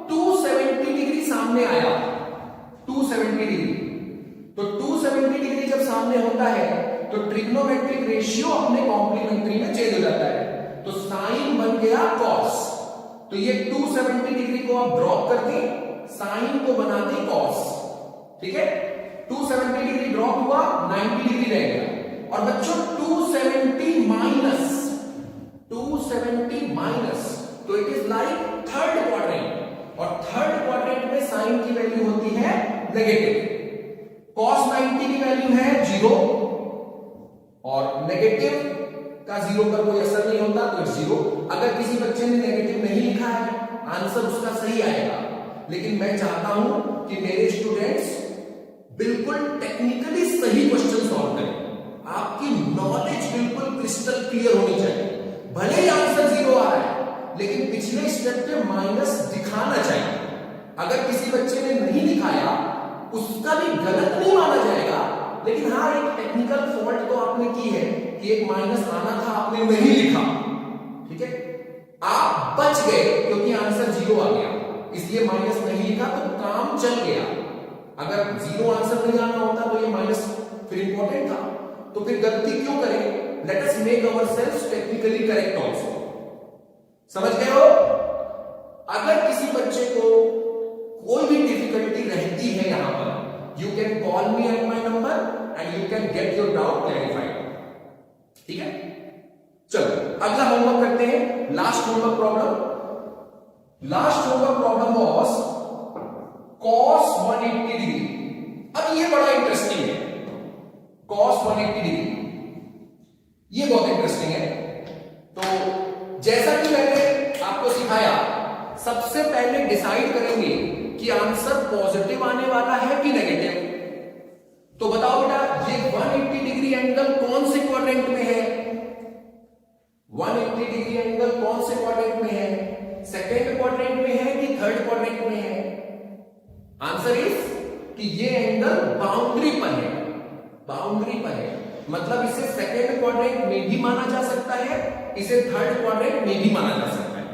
[SPEAKER 1] 270 डिग्री सामने आया, 270 डिग्री, तो 270 डिग्री जब सामने होता है तो ट्रिग्नोमेट्रिक रेशियो अपने कॉम्प्लीमेंट्री में चेंज हो जाता है, तो साइन बन गया कॉस, तो ये 270 डिग्री को आप ड्रॉप कर दें, साइन को बना दें कॉस। ठीक है, 270 डिग्री ड्रॉप हुआ, 90 डिग्री रह गया। और बच्चों 270 माइनस, तो it is like third quadrant, और थर्ड क्वाड्रेंट में साइन की वैल्यू होती है नेगेटिव। cos 90 की वैल्यू है 0, और नेगेटिव का 0 पर कोई असर नहीं होता, तो इट्स 0। अगर किसी बच्चे ने नेगेटिव नहीं लिखा है, आंसर उसका सही आएगा। लेकिन मैं चाहता हूं कि मेरे स्टूडेंट्स बिल्कुल टेक्निकली सही क्वेश्चन सॉल्व करें, आपकी नॉलेज बिल्कुल क्रिस्टल क्लियर होनी चाहिए। भले ही आंसर 0 आ रहा है, लेकिन पिछले स्टेप पे माइनस दिखाना चाहिए। अगर किसी बच्चे ने नहीं दिखाया उसका भी गलत नहीं माना जाएगा, लेकिन हाँ एक टेक्निकल फॉल्ट तो आपने की है कि एक माइनस आना था, आपने नहीं लिखा, ठीक है, आप बच गए क्योंकि आंसर 0 आ गया, इसलिए माइनस नहीं लिखा तो काम चल गया। अगर 0 आंसर नहीं आना होता तो ये माइनस फिर इंपॉर्टेंट था, तो फिर गलती क्यों करें? Let us make ourselves technically correct also. समझ गए हो? अगर किसी बच्चे को कोई भी डिफिकल्टी रहती है यहां पर, you can call me at my number and you can get your doubt clarified, ठीक है? चलो अगला होमवर्क करते हैं, last homework problem. Last homework problem was cos 180 degree. अब ये बड़ा इंटरेस्टिंग है, cos 180 डिग्री, ये बहुत इंटरेस्टिंग है। तो जैसा कि मैंने आपको सिखाया, सबसे पहले डिसाइड करेंगे कि आंसर पॉजिटिव आने वाला है कि नेगेटिव। तो बताओ बेटा, ये 180 डिग्री एंगल कौन से क्वाड्रेंट में है? 180 डिग्री एंगल कौन से क्वाड्रेंट में है? सेकेंड क्वाड्रेंट में है कि थर्ड क्वाड्रेंट में है? आंसर इज कि ये एंगल बाउंड्री पर है, बाउंड्री पर है, मतलब इसे सेकेंड क्वाड्रेंट में भी माना जा सकता है, इसे थर्ड क्वाड्रेंट में भी माना जा सकता है।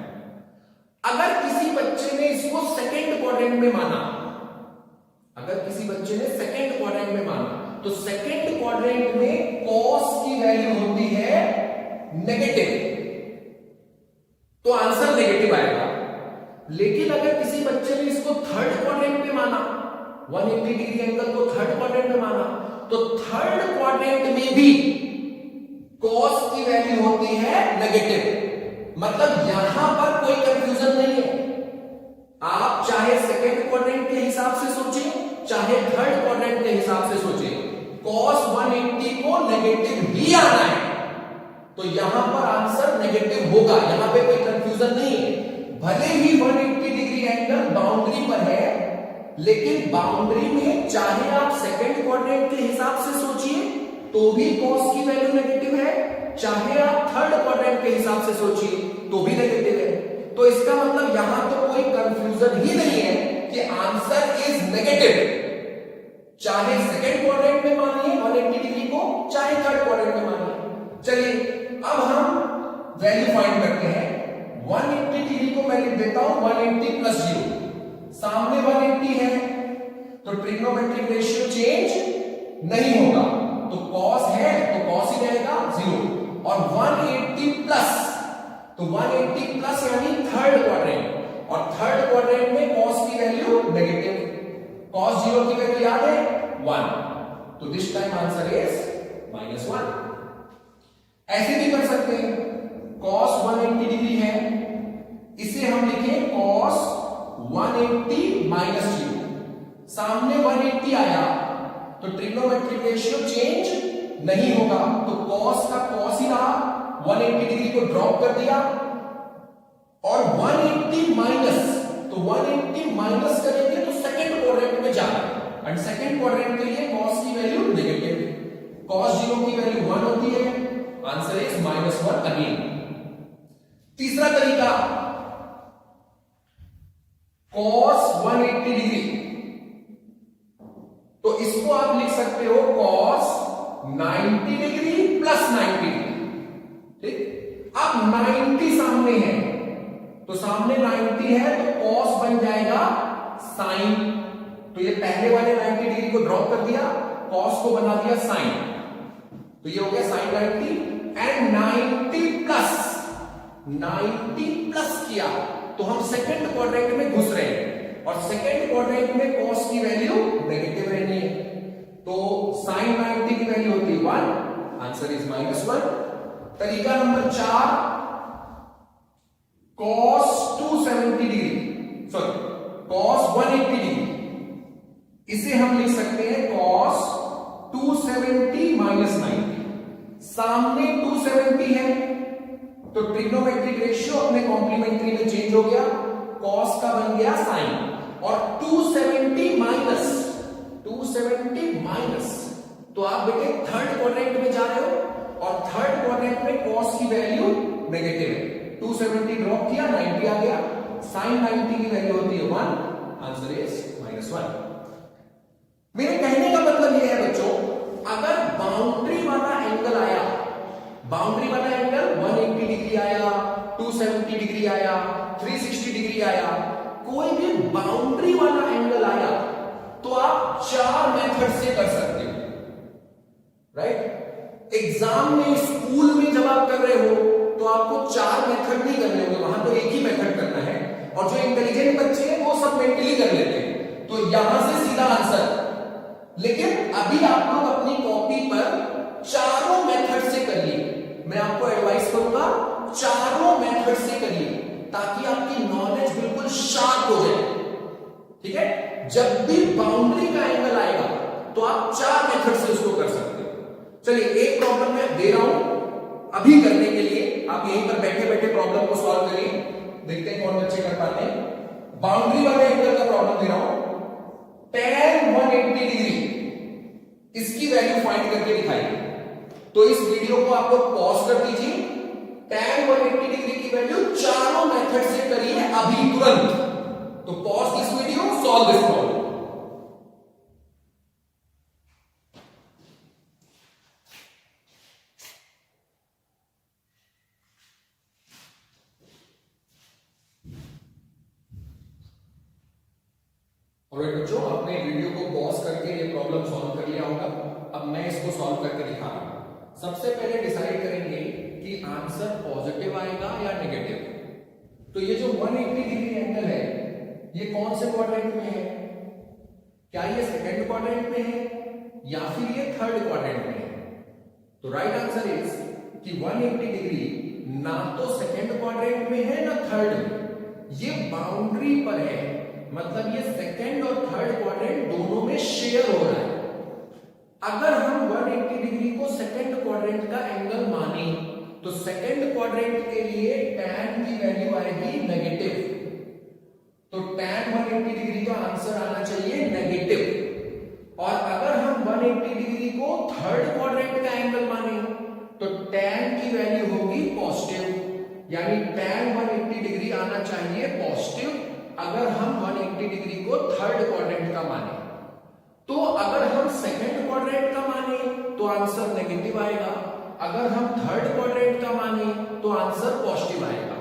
[SPEAKER 1] अगर किसी बच्चे ने इसको सेकेंड क्वाड्रेंट में माना, अगर किसी बच्चे ने सेकेंड क्वाड्रेंट में माना, तो सेकेंड क्वाड्रेंट में cos की वैल्यू होती है नेगेटिव, तो आंसर नेगेटिव आएगा। लेकिन अगर किसी बच्चे ने इसको थर्ड क्वाड्रेंट में माना, 180 डिग्री एंगल को थर्ड क्वाड्रेंट में माना, तो थर्ड क्वाड्रेंट में भी cos की वैल्यू होती है नेगेटिव, मतलब यहां पर कोई कंफ्यूजन नहीं है। आप चाहे सेकेंड क्वाड्रेंट के हिसाब से सोचें, चाहे थर्ड क्वाड्रेंट के हिसाब से सोचें, cos 180 को नेगेटिव ही आना है, तो यहां पर आंसर नेगेटिव होगा, यहां पे कोई कंफ्यूजन नहीं है। भले ही 180 डिग्री एंगल बाउंड्री पर है, लेकिन बाउंड्री में चाहे आप सेकेंड क्वाड्रेंट के हिसाब से सोचिए तो भी cos की वैल्यू नेगेटिव है, चाहे आप थर्ड क्वाड्रेंट के हिसाब से सोचिए तो भी नेगेटिव है। तो इसका मतलब यहां तो कोई कंफ्यूजन ही नहीं है कि आंसर इज नेगेटिव, चाहे सेकेंड क्वाड्रेंट में मानिए 180 डिग्री को, चाहे थर्ड क्वाड्रेंट में मानिए। चलिए अब हम वैल्यू फाइंड करते हैं। 180 डिग्री को मैं लिख देता हूं 180 प्लस 0, सामने 180 है तो ट्रिग्नोमेट्रिक रेशियो चेंज नहीं होगा, तो cos है तो cos ही रहेगा 0, और 180 प्लस, तो 180 प्लस यानी थर्ड क्वाड्रेंट, और थर्ड क्वाड्रेंट में cos की वैल्यू नेगेटिव, cos 0 की वैल्यू याद है 1, तो दिस टाइम आंसर इज -1। ऐसे भी कर सकते हैं, cos 180 डिग्री है, इसे हम लिखें cos 180 माइनस 0, सामने 180 आया तो ट्रिग्नोमेट्रिक रेशियो चेंज नहीं होगा, तो cos का cos ही रहा, 180 डिग्री को ड्रॉप कर दिया, और 180 माइनस, तो 180 माइनस करेंगे तो सेकेंड क्वाड्रेंट में जाना, एंड सेकेंड क्वाड्रेंट के लिए cos की वैल्यू नेगेटिव, cos 0 की वैल्यू 1 होती है, आंसर इज -1 अगेन। तीसरा तरीका, cos 180 डिग्री, तो इसको आप लिख सकते हो cos 90 डिग्री प्लस 90 डिग्री, ठीक। अब 90 सामने है, तो सामने 90 है तो cos बन जाएगा sin, तो ये पहले वाले 90 डिग्री को ड्रॉप कर दिया, cos को बना दिया sin, तो ये हो गया sin 90, एंड 90 प्लस किया तो हम सेकेंड क्वाड्रेंट में घुस रहे हैं, और सेकेंड क्वाड्रेंट में cos की वैल्यू नेगेटिव रहनी है, तो sin 90 की वैल्यू होती है 1, आंसर इज -1। तरीका number 4, cos 270 degree, sorry cos 180 degree, इसे हम लिख सकते हैं cos 270 माइनस 90, सामने 270 है तो ट्रिग्नोमेट्रिक रेशियो अपने कॉम्प्लीमेंट्री में चेंज हो गया, cos का बन गया sin, और 270 माइनस, तो आप बेटे थर्ड क्वाड्रेंट में जा रहे हो, और थर्ड क्वाड्रेंट में cos की वैल्यू नेगेटिव है, 270 ड्रॉप किया, 90 आ गया। sin 90 की वैल्यू होती है 1, आंसर इज -1। मेरे कहने का मतलब यह है बच्चों, अगर बाउंड्री वाला एंगल आया, बाउंड्री वाला एंगल 180 डिग्री आया, 270 डिग्री आया, 360 डिग्री आया, कोई भी बाउंड्री वाला एंगल आया तो आप 4 मेथड से कर सकते हो, राइट। एग्जाम में, स्कूल में जब आप कर रहे हो तो आपको 4 मेथड नहीं करने होंगे, वहां तो एक ही मेथड करना है। और जो इंटेलिजेंट बच्चे हैं वो सब मेंटली कर लेते हैं, तो यहां से सीधा आंसर। लेकिन अभी आप लोग अपनी कॉपी पर चारों मेथड से करिए। मैं आपको एडवाइस करूंगा चारों मेथड से करिए, ताकि आपकी नॉलेज बिल्कुल शार्प हो जाए, ठीक है। जब भी बाउंड्री का एंगल आएगा तो आप 4 मेथड से उसको कर सकते हो। चलिए एक प्रॉब्लम मैं दे रहा हूं अभी करने के लिए, आप यहीं पर बैठे बैठे प्रॉब्लम को सॉल्व करिए, देखते हैं कौन बच्चे कर पाते हैं। बाउंड्री वाले एंगल का प्रॉब्लम दे रहा हूं, tan 180 डिग्री, इसकी वैल्यू फाइंड करके दिखाइए। तो इस वीडियो को आप लोग पॉज कर दीजिए, tan 180 डिग्री की वैल्यू चारों मेथड से करिए अभी तुरंत। तो pause this video, solve this problem. Alright बच्चों, आपने वीडियो को पॉज करके ये प्रॉब्लम सॉल्व कर लिया होगा। अब मैं इसको सॉल्व करके दिखा रहा हूं। सबसे पहले डिसाइड करेंगे कि आंसर पॉजिटिव आएगा या नेगेटिव। तो ये जो 180 डिग्री एंगल है ये कौन से क्वाड्रेंट में है? क्या ये सेकंड क्वाड्रेंट में है या फिर ये थर्ड क्वाड्रेंट में है? तो राइट आंसर इज कि 180 डिग्री ना तो सेकंड क्वाड्रेंट में है ना थर्ड में, ये बाउंड्री पर है, मतलब ये सेकंड और थर्ड क्वाड्रेंट दोनों में शेयर हो रहा है। अगर हम 180 डिग्री को सेकंड क्वाड्रेंट का एंगल माने तो सेकंड क्वाड्रेंट के लिए tan की वैल्यू आएगी नेगेटिव। तो tan 180 डिग्री का आंसर आना चाहिए नेगेटिव। और अगर हम 180 डिग्री को थर्ड क्वाड्रेंट का एंगल माने तो tan की वैल्यू होगी पॉजिटिव, यानी tan 180 डिग्री आना चाहिए पॉजिटिव अगर हम 180 डिग्री को थर्ड क्वाड्रेंट का माने। तो अगर हम सेकंड क्वाड्रेंट का माने तो आंसर नेगेटिव आएगा, अगर हम थर्ड क्वाड्रेंट का माने तो आंसर पॉजिटिव आएगा।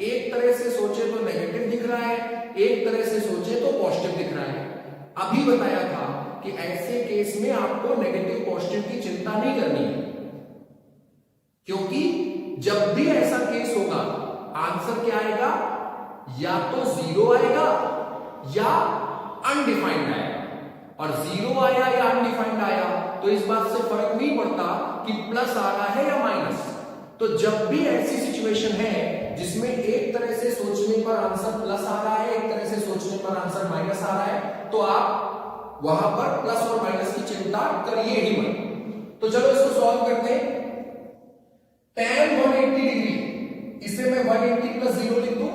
[SPEAKER 1] एक तरह से सोचे तो नेगेटिव दिख रहा है, एक तरह से सोचे तो पॉजिटिव दिख रहा है। अभी बताया था कि ऐसे केस में आपको नेगेटिव पॉजिटिव की चिंता नहीं करनी है, क्योंकि जब भी ऐसा केस होगा आंसर क्या आएगा, या तो 0 आएगा या अनडिफाइंड आएगा। और 0 आया या अनडिफाइंड आया तो इस बात से फर्क नहीं पड़ता कि प्लस आ रहा है या माइनस। तो जब भी ऐसी सिचुएशन है जिसमें एक तरह से सोचने पर आंसर प्लस आ रहा है, एक तरह से सोचने पर आंसर माइनस आ रहा है, तो आप वहां पर प्लस और माइनस की चिंता करिए ही मत। तो चलो इसको सॉल्व करते हैं। tan 180 डिग्री, इसे मैं 180 प्लस 0 लिख दूं।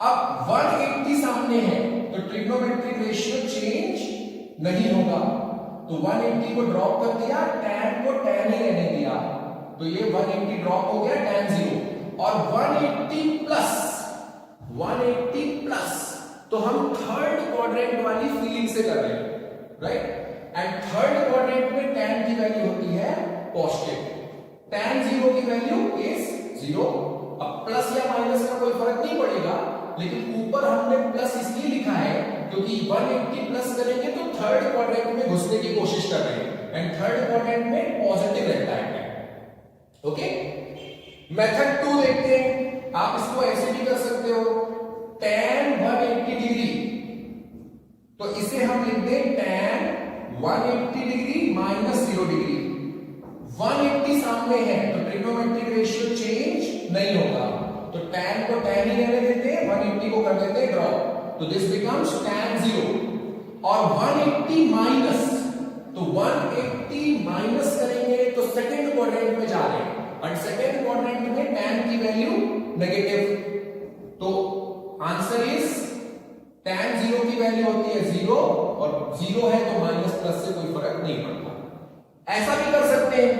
[SPEAKER 1] अब 180 सामने है तो ट्रिग्नोमेट्रिक रेशियो चेंज नहीं होगा, तो 180 को ड्रॉप कर दिया, tan को tan ही रहने दिया, तो ये 180 ड्रॉप हो गया, tan 0। और 180 प्लस तो हम थर्ड क्वाड्रेंट वाली फीलिंग से कर रहे हैं, राइट। एंड थर्ड क्वाड्रेंट में tan की वैल्यू होती है पॉजिटिव, tan 0 की वैल्यू इज 0। अब प्लस या माइनस का कोई फर्क नहीं पड़ेगा, लेकिन ऊपर हमने प्लस इसलिए लिखा है क्योंकि 180 प्लस करेंगे तो थर्ड क्वाड्रेंट में घुसने की कोशिश कर रहे हैं, एंड थर्ड क्वाड्रेंट में पॉजिटिव रहता है। ओके, मेथड 2 देखते हैं। आप इसको ऐसे भी कर सकते हो, tan 180 डिग्री, तो इसे हम लिख दें tan 180 डिग्री माइनस 0 डिग्री। 180 सामने है तो ट्रिग्नोमेट्रिक रेशियो चेंज नहीं होगा, तो tan को tan ही रहने देते हैं, 180 को कर देते हैं ड्रॉप, तो दिस बिकम्स tan 0। और 180 माइनस, तो 180 माइनस करेंगे तो सेकंड क्वाड्रेंट में जा रहे हैं, और सेकंड क्वाड्रेंट में tan की वैल्यू नेगेटिव, तो आंसर इज tan 0 की वैल्यू होती है 0, और 0 है तो माइनस प्लस से कोई फर्क नहीं पड़ता। ऐसा भी कर सकते हैं,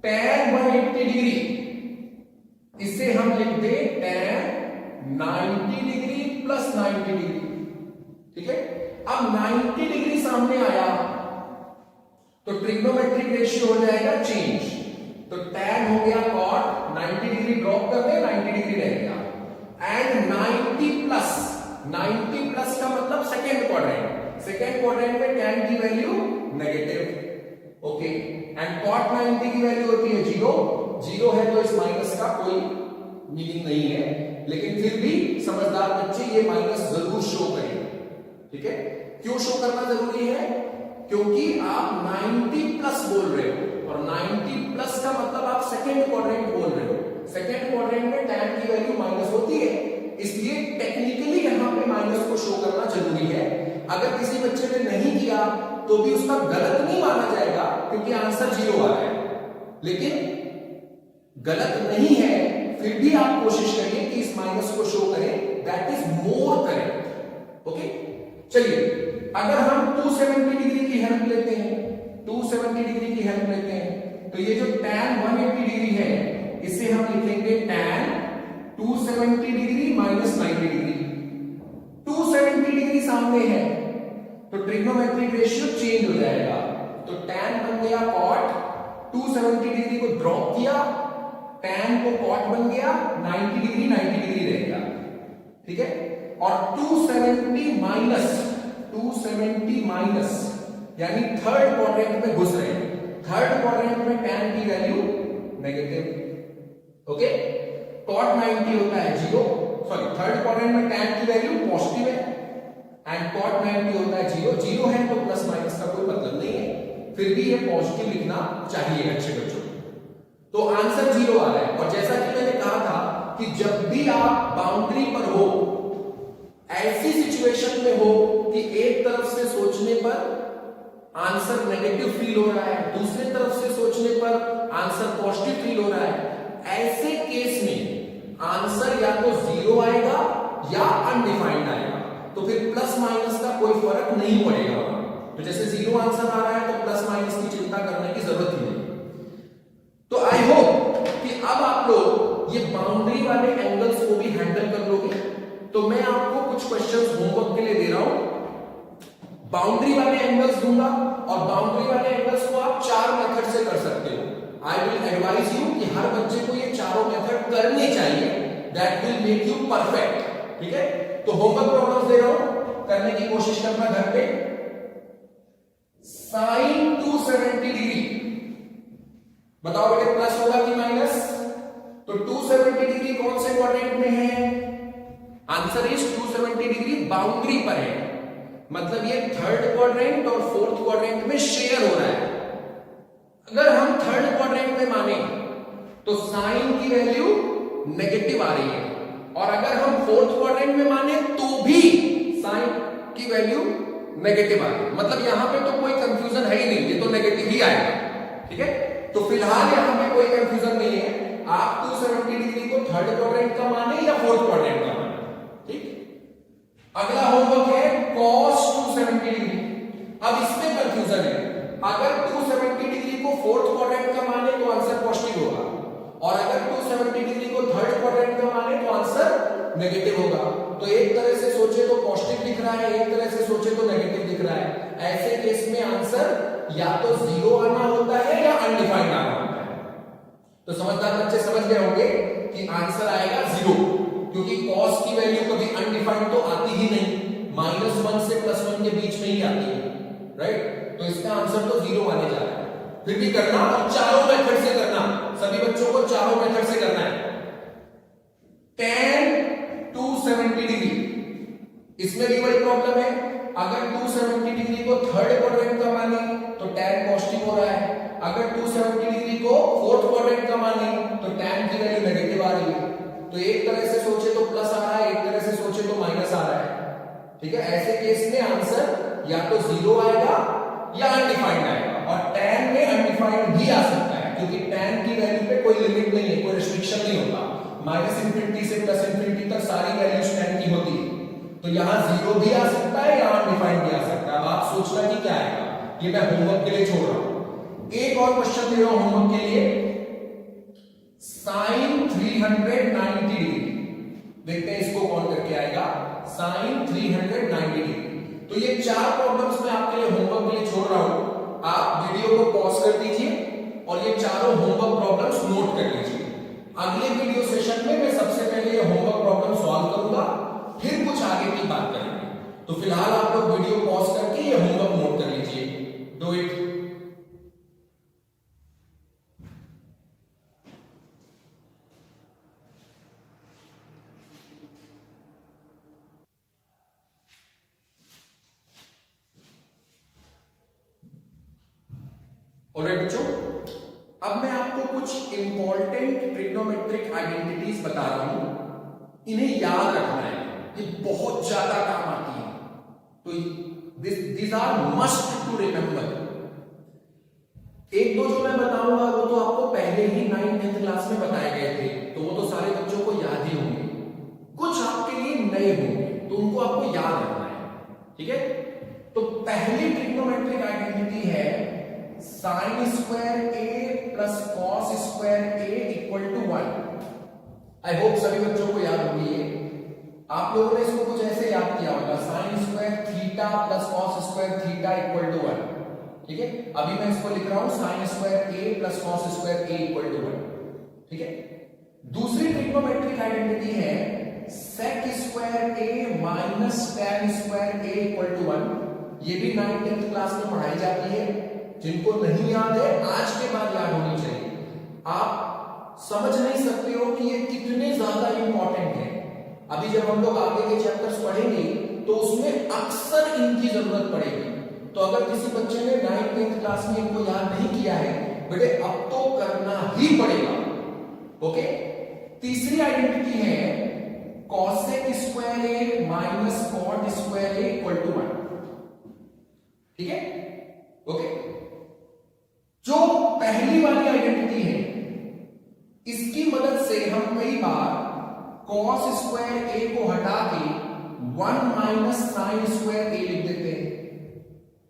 [SPEAKER 1] tan 180 डिग्री, इसे हम लिख दे tan 90 डिग्री प्लस 90 डिग्री। ठीक है, अब 90 डिग्री सामने आया तो ट्रिग्नोमेट्रिक रेशियो हो जाएगा चेंज, तो tan हो गया cot, 90 डिग्री ड्रॉप कर दे, 90 डिग्री रह गया, एंड 90 प्लस का मतलब सेकेंड क्वाड्रेंट में tan की value negative, okay, and cot 90 की वैल्यू होती है 0 है, तो इस माइनस का कोई मीनिंग नहीं है, लेकिन फिर भी समझदार बच्चे ये माइनस जरूर शो करें। ठीक है, क्यों शो करना जरूरी है? क्योंकि आप 90 प्लस बोल रहे हो और 90 प्लस का मतलब आप सेकेंड क्वाड्रेंट बोल रहे हो, सेकेंड क्वाड्रेंट में tan की वैल्यू माइनस होती है, इसलिए टेक्निकली यहां पे माइनस को शो करना जरूरी है। अगर किसी बच्चे ने नहीं किया तो भी उसका गलत नहीं माना जाएगा, क्योंकि आंसर 0 आ रहा है, लेकिन गलत नहीं है, फिर भी आप कोशिश करिए कि इस माइनस को शो करें, that is more correct. Okay, चलिए अगर हम 270 डिग्री की हेल्प लेते हैं, 270 डिग्री की हेल्प लेते हैं, तो ये जो tan 180 डिग्री है इसे हम लिखेंगे tan 270 degree minus 90 degree. 270 degree सामने है तो ट्रिग्नोमेट्रिक रेशियो चेंज हो जाएगा, तो tan बन गया cot, 270 डिग्री को ड्रॉप किया, tan को cot बन गया, 90 डिग्री रह गया। ठीक है, और 270 माइनस यानी थर्ड क्वाड्रेंट में घुस रहे हैं, थर्ड क्वाड्रेंट में tan की वैल्यू नेगेटिव, ओके, cot 90 होता है 0, सॉरी थर्ड क्वाड्रेंट में tan की वैल्यू पॉजिटिव है एंड cot 90 होता है 0 है, तो प्लस माइनस का कोई मतलब नहीं है, फिर भी ये पॉजिटिव लिखना चाहिए अच्छे बच्चों। तो आंसर 0 आ रहा है, और जैसा कि मैंने कहा था कि जब भी आप बाउंड्री पर हो, ऐसी सिचुएशन में हो कि एक तरफ से सोचने पर आंसर नेगेटिव फील हो रहा है, दूसरे तरफ से सोचने पर आंसर पॉजिटिव फील हो रहा है, ऐसे केस में आंसर या तो 0 आएगा या अनडिफाइंड आएगा, तो फिर प्लस माइनस का कोई फर्क नहीं पड़ेगा। तो जैसे 0 आंसर आ रहा है तो प्लस माइनस की चिंता करने की जरूरत ही नहीं। तो आई होप कि अब आप लोग ये बाउंड्री वाले एंगल्स को भी हैंडल कर लोगे। तो मैं आपको कुछ क्वेश्चंस होमवर्क के लिए दे रहा हूं, बाउंड्री वाले एंगल्स दूंगा, और बाउंड्री वाले एंगल्स को आप 4 मेथड से कर सकते हो। आई विल एडवाइज यू कि हर बच्चे को ये चारों मेथड करने चाहिए, that will make you perfect. ठीक है, तो होमवर्क प्रॉब्लम्स दे रहा हूं, करने की कोशिश करना घर पे। साइन 270 डिग्री, बताओ बेटे प्लस होगा कि माइनस? तो 270 डिग्री कौन से क्वाड्रेंट में है? आंसर इज 270 डिग्री बाउंड्री पर है, मतलब ये थर्ड क्वाड्रेंट और फोर्थ क्वाड्रेंट में शेयर हो रहा है। अगर हम थर्ड क्वाड्रेंट में माने तो साइन की वैल्यू नेगेटिव आ रही है, और अगर हम फोर्थ क्वाड्रेंट में माने तो भी साइन की वैल्यू नेगेटिव आ रही है, मतलब यहां पे तो कोई कंफ्यूजन है ही नहीं, ये तो नेगेटिव ही आएगा। ठीक है, तो फिलहाल यहां पे कोई कंफ्यूजन नहीं है, आप 270 डिग्री को थर्ड क्वाड्रेंट का माने या फोर्थ क्वाड्रेंट का माने। ठीक, अगला होमवर्क है cos 270 डिग्री। अब इसमें कंफ्यूजन है, अगर 270 डिग्री को फोर्थ क्वाड्रेंट का माने तो आंसर पॉजिटिव होगा, और अगर 270 डिग्री को थर्ड क्वाड्रेंट का माने तो आंसर नेगेटिव होगा। तो एक तरह से सोचे तो पॉजिटिव दिख रहा है, एक तरह से सोचे तो नेगेटिव दिख रहा है। ऐसे केस में आंसर या तो 0 आना होता है या अनडिफाइंड आना होता है। तो समझदार बच्चे समझ गए होंगे कि आंसर आएगा 0, क्योंकि cos की वैल्यू कभी अनडिफाइंड तो आती ही नहीं, -1 से +1 के बीच में ही आती है, राइट? तो इसका आंसर तो 0 आने जा रहा है। फिर भी करना, और चारों मेथड से करना, सभी बच्चों को चारों मेथड से करना है। tan 270 डिग्री, इसमें भी वही प्रॉब्लम है, अगर 270 डिग्री को थर्ड क्वाड्रेंट का माने तो tan पॉजिटिव हो रहा है, अगर 270 डिग्री को फोर्थ क्वाड्रेंट का माने तो tan की वैल्यू नेगेटिव आ रही है। तो एक तरह से सोचे तो प्लस आ रहा है, एक तरह से सोचे तो माइनस आ रहा है। ठीक है, ऐसे केस में आंसर या तो 0 आएगा या अनडिफाइंड आएगा, और tan में अनडिफाइंड भी आ सकता है, क्योंकि tan की वैल्यू पे कोई लिमिट नहीं है, कोई रिस्ट्रिक्शन नहीं होता, -∞ से +∞ तक सारी वैल्यूज tan की होती है। तो यहां 0 भी आ सकता है या अनडिफाइंड भी आ सकता है। अब आप सोचना कि क्या आएगा, ये मैं होमवर्क के लिए छोड़ रहा हूं। एक और क्वेश्चन दे रहा हूं होमवर्क के लिए, sin 300 390 डिग्री। देखते हैं इसको कौन करके आएगा, साइन 390 डिग्री। तो ये 4 प्रॉब्लम्स मैं आपके लिए होमवर्क के लिए छोड़ रहा हूं, आप वीडियो को पॉज कर दीजिए और ये चारों होमवर्क प्रॉब्लम्स नोट कर लीजिए। अगले वीडियो सेशन में मैं सबसे पहले ये होमवर्क प्रॉब्लम सॉल्व करूंगा, फिर कुछ आगे की बात करेंगे। तो फिलहाल आप लोग वीडियो पॉज करके ये होमवर्क नोट कर लीजिए। Do it. ऑलराइट बच्चों, अब मैं आपको कुछ इंपॉर्टेंट ट्रिग्नोमेट्रिक आइडेंटिटीज बता रहा हूं, इन्हें याद रखना है, ये बहुत ज्यादा काम आती है। तो this are must to remember. एक दो जो मैं बताऊंगा वो तो आपको पहले ही 9th क्लास में बताए गए थे, तो वो तो सारे बच्चों को याद ही होंगे। कुछ आपके लिए नए होंगे तो उनको आपको याद रखना है, ठीक है। तो पहली ट्रिग्नोमेट्रिक आइडेंटिटी है sine square a plus cos square a equal to 1। I hope सभी बच्चों को याद होगी ये। आप लोगों ने इसको कुछ ऐसे याद किया होगा, sine square theta plus cos square theta equal to 1, ठीक है। अभी मैं इसको लिख रहा हूं sine square a plus cos square a equal to 1, ठीक है। दूसरी ट्रिग्नोमेट्रिक आइडेंटिटी है sec square a minus tan square a equal to 1। ये भी 9th क्लास में पढ़ाई जाती है, जिनको नहीं याद है आज के बाद याद होनी चाहिए। आप समझ नहीं सकते हो कि ये कितने ज्यादा इंपॉर्टेंट है। अभी जब हम लोग आगे के चैप्टर्स पढ़ेंगे तो उसमें अक्सर इनकी जरूरत पड़ेगी। तो अगर किसी बच्चे ने 9th क्लास में इनको याद नहीं किया है, बेटे अब तो करना ही पड़ेगा, ओके। तीसरी आइडेंटिटी है cosec square a minus cot square a equal to 1, ठीक है, ओके। जो पहली वाली आइडेंटिटी है इसकी मदद से हम कई बार कॉस स्क्वायर ए को हटा के 1 माइनस साइन स्क्वायर ए लिख देते हैं,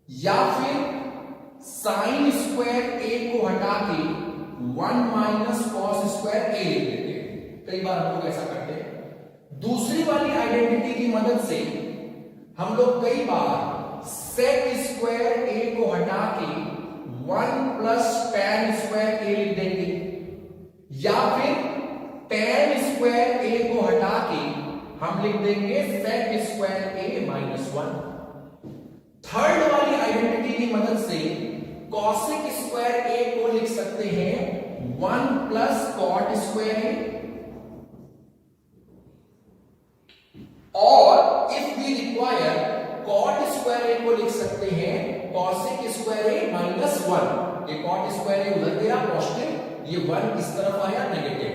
[SPEAKER 1] या फिर साइन स्क्वायर ए को हटा के 1 माइनस कॉस स्क्वायर ए लिख देते हैं। कई बार हम लोग ऐसा करते हैं। दूसरी वाली आइडेंटिटी की मदद से हम लोग कई बार सेक स्क्वायर ए को हटा के 1 प्लस tan स्क्वायर ए लिख देंगे, या फिर tan स्क्वायर ए को हटा के हम लिख देंगे sec square a minus 1। Third वाली आइडेंटिटी की मदद से cosec स्क्वायर ए को लिख सकते हैं 1 प्लस cot स्क्वायर ए, और if we require cot square a को लिख सकते हैं cosec स्क्वायर ए माइनस 1। ये cot स्क्वायर ए उधर गया पॉजिटिव, ये 1 इस तरफ आया नेगेटिव।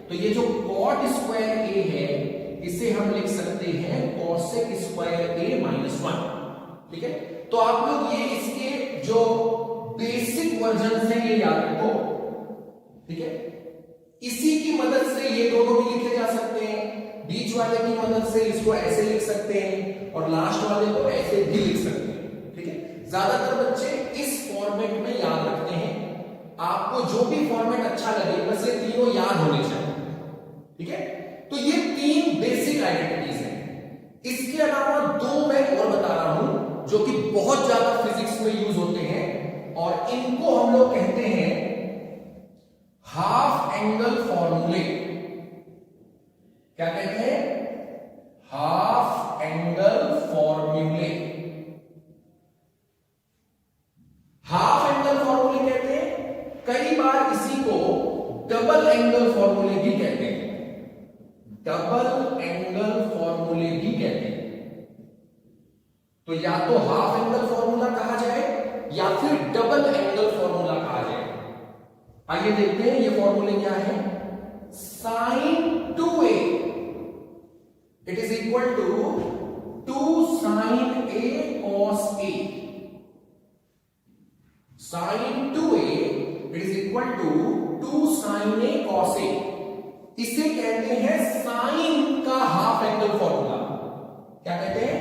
[SPEAKER 1] तो ये जो cot स्क्वायर ए है इसे हम लिख सकते हैं cosec स्क्वायर ए माइनस 1, ठीक है। तो आप लोग ये इसके जो बेसिक वर्जन है ये याद रखो, ठीक है। इसी की मदद से ये दोनों भी लिखे जा सकते हैं, बीच वाले की मदद से इसको ऐसे लिख सकते हैं और लास्ट वाले को ऐसे भी लिख सकते हैं, ठीक है। ज्यादातर बच्चे इस फॉर्मेट में याद रखते हैं। आपको जो भी फॉर्मेट अच्छा लगे बस ये तीनों याद होने चाहिए, ठीक है। तो ये 3 बेसिक आइडेंटिटीज हैं। इसके अलावा 2 मैं और बता रहा हूं जो कि बहुत ज्यादा फिजिक्स में यूज होते हैं, और इनको हम लोग कहते हैं हाफ एंगल फॉर्मूले। क्या कहते हैं? हाफ एंगल फॉर्मूले। हाफ एंगल फॉर्मूले कहते हैं, कई बार इसी को डबल एंगल फॉर्मूले भी कहते हैं। डबल एंगल फॉर्मूले भी कहते हैं। तो या तो हाफ एंगल फॉर्मूला कहा जाए या फिर डबल एंगल फॉर्मूला कहा जाए। आइए देखते हैं ये फॉर्मूले क्या है। Sine 2a it is equal to 2 sine a cos a। Sine 2a it is equal to 2 sine a cos a। इसे कहते हैं साइन का हाफ एंगल फॉर्मूला। क्या कहते हैं?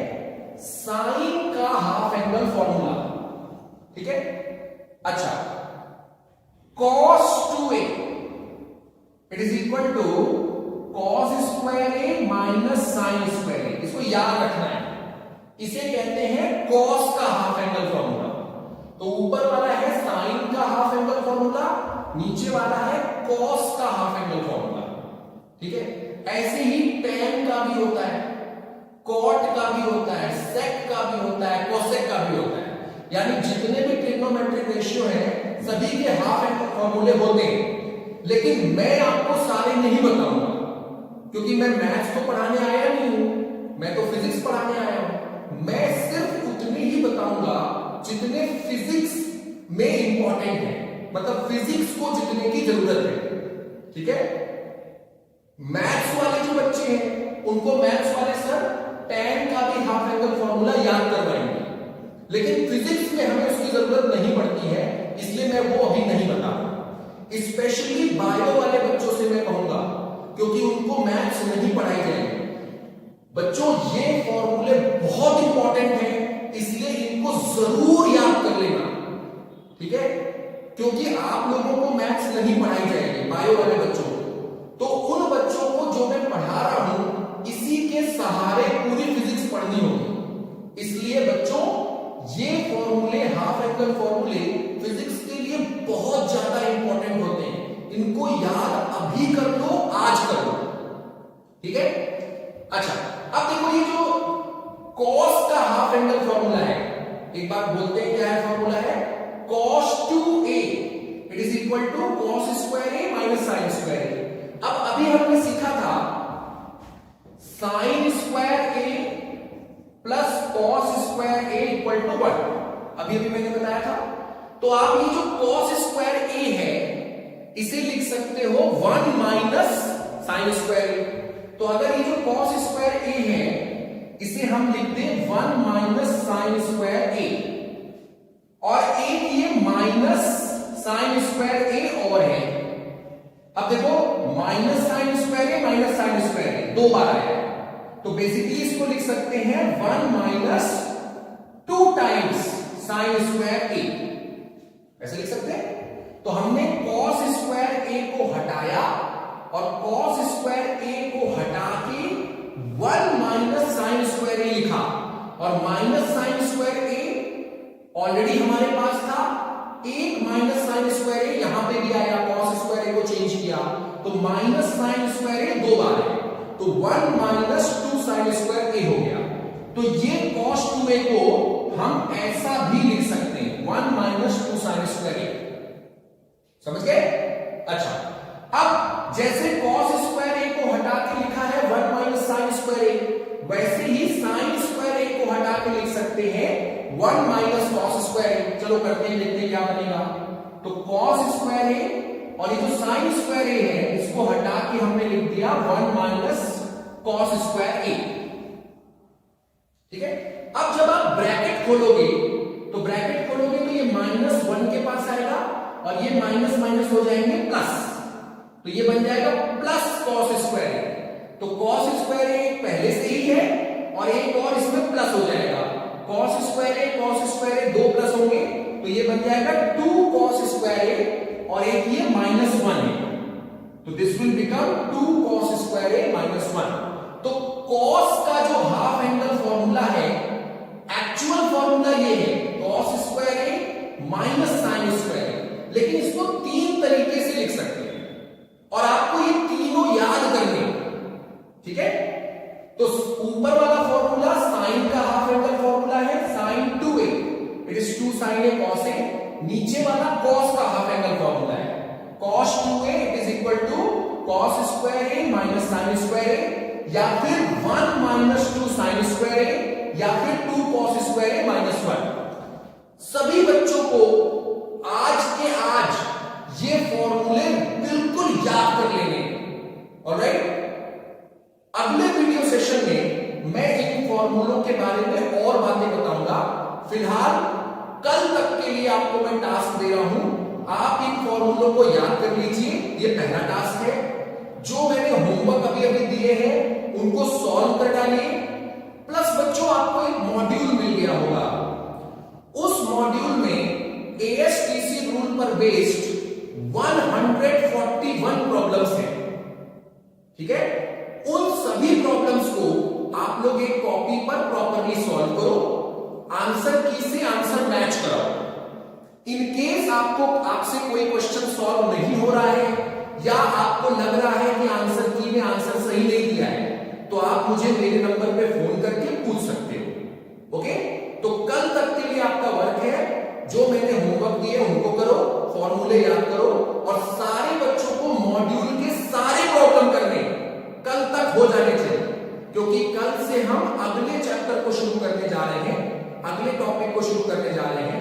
[SPEAKER 1] साइन का हाफ एंगल फॉर्मूला, ठीक है। अच्छा, cos 2a it is equal to cos square a minus sine square a, इसको याद रखना है। इसे कहते हैं cos का हाफ एंगल फॉर्मूला। तो ऊपर वाला है साइन का हाफ एंगल फॉर्मूला, नीचे वाला है cos का हाफ एंगल फॉर्मूला। ठीक है, ऐसे ही tan का भी होता है, cot का भी होता है, sec का भी होता है, cosec का भी होता है। यानी जितने भी ट्रिग्नोमेट्रिक रेशियो हैं सभी के हाफ एंगल फॉर्मूले होते हैं, लेकिन मैं आपको सारे नहीं बताऊंगा क्योंकि मैं मैथ्स तो पढ़ाने आया नहीं हूं, मैं तो फिजिक्स पढ़ाने आया हूं। मैं सिर्फ उतने ही बताऊंगा जितने फिजिक्स में इंपॉर्टेंट है, मतलब फिजिक्स को जितने की जरूरत है। ठीक है, मैथ्स वाले जो बच्चे हैं उनको मैथ्स वाले सर tan का भी हाफ एंगल फॉर्मूला याद करवाएंगे, लेकिन फिजिक्स में हमें उसकी जरूरत नहीं पड़ती है, इसलिए मैं वो अभी नहीं बता रहा। स्पेशली बायो वाले बच्चों से मैं कहूंगा क्योंकि उनको मैथ्स नहीं पढ़ाई जाएगी। बच्चों ये फॉर्मूले बहुत इंपॉर्टेंट हैं, इसलिए इनको जरूर याद कर लेना। ठीक है, क्योंकि आप लोगों को मैथ्स नहीं पढ़ाई जाएगी, बायो वाले बच्चों को। तो उन बच्चों को जो मैं पढ़ा रहा हूं इसी के सहारे पूरी फिजिक्स पढ़नी होगी। इसलिए बच्चों ये फॉर्मूले, हाफ एंगल फॉर्मूले फिजिक्स के लिए बहुत ज्यादा इंपॉर्टेंट होते हैं। इनको याद अभी कर लो, आज कर लो। ठीक है, अच्छा अब देखो ये जो cos का हाफ एंगल फॉर्मूला है, एक बात बोलते हैं क्या है फॉर्मूला है, cos 2a it is equal to cos square a minus sine square a। अब अभी हमने सीखा था sine square a plus cos square a equal to 1, अभी मैंने बताया था। तो आप ये जो cos स्क्वायर a है इसे लिख सकते हो 1 माइनस साइन स्क्वायर a। तो अगर ये जो cos स्क्वायर a है इसे हम लिख दें 1 माइनस साइन स्क्वायर a, और एक ये माइनस साइन स्क्वायर a और है। अब देखो minus sine square a minus sine square a दो बार आया, तो बेसिकली इसको लिख सकते हैं 1 minus 2 times sign square a, ऐसे लिख सकते हैं। तो हमने cos स्क्वायर a को हटाया और cos स्क्वायर a को हटा के 1 माइनस साइन स्क्वायर a लिखा, और minus sine square a already हमारे पास था, एक माइनस साइन स्क्वायर a यहां पे भी आया, cos स्क्वायर a को चेंज किया तो माइनस साइन स्क्वायर a दो बार है, तो 1 माइनस 2 साइन स्क्वायर a हो गया। तो ये cos 2a को हम ऐसा भी लिख सकते हैं 1 माइनस 2 साइन स्क्वायर a, समझ गए? अच्छा, अब जैसे cos स्क्वायर a को हटा के लिखा है 1 माइनस साइन स्क्वायर a, वैसे ही साइन स्क्वायर a को हटा के लिख सकते हैं 1 माइनस cos स्क्वायर a। चलो करते हैं, देखते हैं क्या बनेगा। तो cos स्क्वायर a और ये जो साइन स्क्वायर a है इसको हटा के हमने लिख दिया 1 माइनस cos स्क्वायर a। ठीक है, अब जब आप ब्रैकेट खोलोगे तो ये माइनस 1 के पास आएगा और ये माइनस माइनस हो जाएंगे प्लस, तो ये बन जाएगा प्लस cos स्क्वायर a। तो cos स्क्वायर a पहले से ही है और एक और इसमें प्लस हो जाएगा, cos स्क्वायर a दो प्लस होंगे तो ये बन जाएगा 2 cos स्क्वायर a, और एक ये माइनस 1 है, तो this will become 2 cos square a minus 1। तो cos का जो हाफ एंगल फॉर्मूला है, एक्चुअल फॉर्मूला ये है cos square a minus sine square a, लेकिन इसको तीन तरीके से लिख सकते हैं और आपको ये तीनों याद करने। ठीक है, तो ऊपर वाला फॉर्मूला साइन का हाफ एंगल फॉर्मूला है sin 2a it is 2 sin a cos a, नीचे वाला cos का हाफ एंगल फॉर्मूला है cos 2a it is equal to cos square a minus sine square a, या फिर 1 माइनस 2 साइन स्क्वायर a, या फिर 2 cos square a minus 1। सभी बच्चों को आज के आज ये फॉर्मूले बिल्कुल याद कर लेंगे। ऑलराइट, अगले वीडियो सेशन में मैं इन फॉर्मूलों के बारे में और बातें बताऊंगा। फिलहाल कल तक के लिए आपको मैं टास्क दे रहा हूं, आप इन फॉर्मूलों को याद कर लीजिए, ये पहला टास्क है। जो मैंने होमवर्क अभी अभी दिए हैं उनको सॉल्व कर डालिए, प्लस बच्चों आपको एक मॉड्यूल मिल गया होगा, उस मॉड्यूल में ASTC रूल पर बेस्ड 141 प्रॉब्लम्स हैं। ठीक है, आप लोग एक कॉपी पर प्रॉपरली सॉल्व करो, आंसर की से आंसर मैच कराओ। इन केस आपसे कोई क्वेश्चन सॉल्व नहीं हो रहा है या आपको लग रहा है कि आंसर की में आंसर सही नहीं दिया है, तो आप मुझे मेरे नंबर पे फोन करके पूछ सकते हो। ओके, तो कल तक के लिए आपका वर्क है, जो मैंने होमवर्क दिए उनको करो, फॉर्मूले याद करो और सारे बच्चों को मॉड्यूल के सारे प्रॉब्लम करने कल तक हो जाने चाहिए, क्योंकि कल से हम अगले चैप्टर को शुरू करने जा रहे हैं, अगले टॉपिक को शुरू करने जा रहे हैं।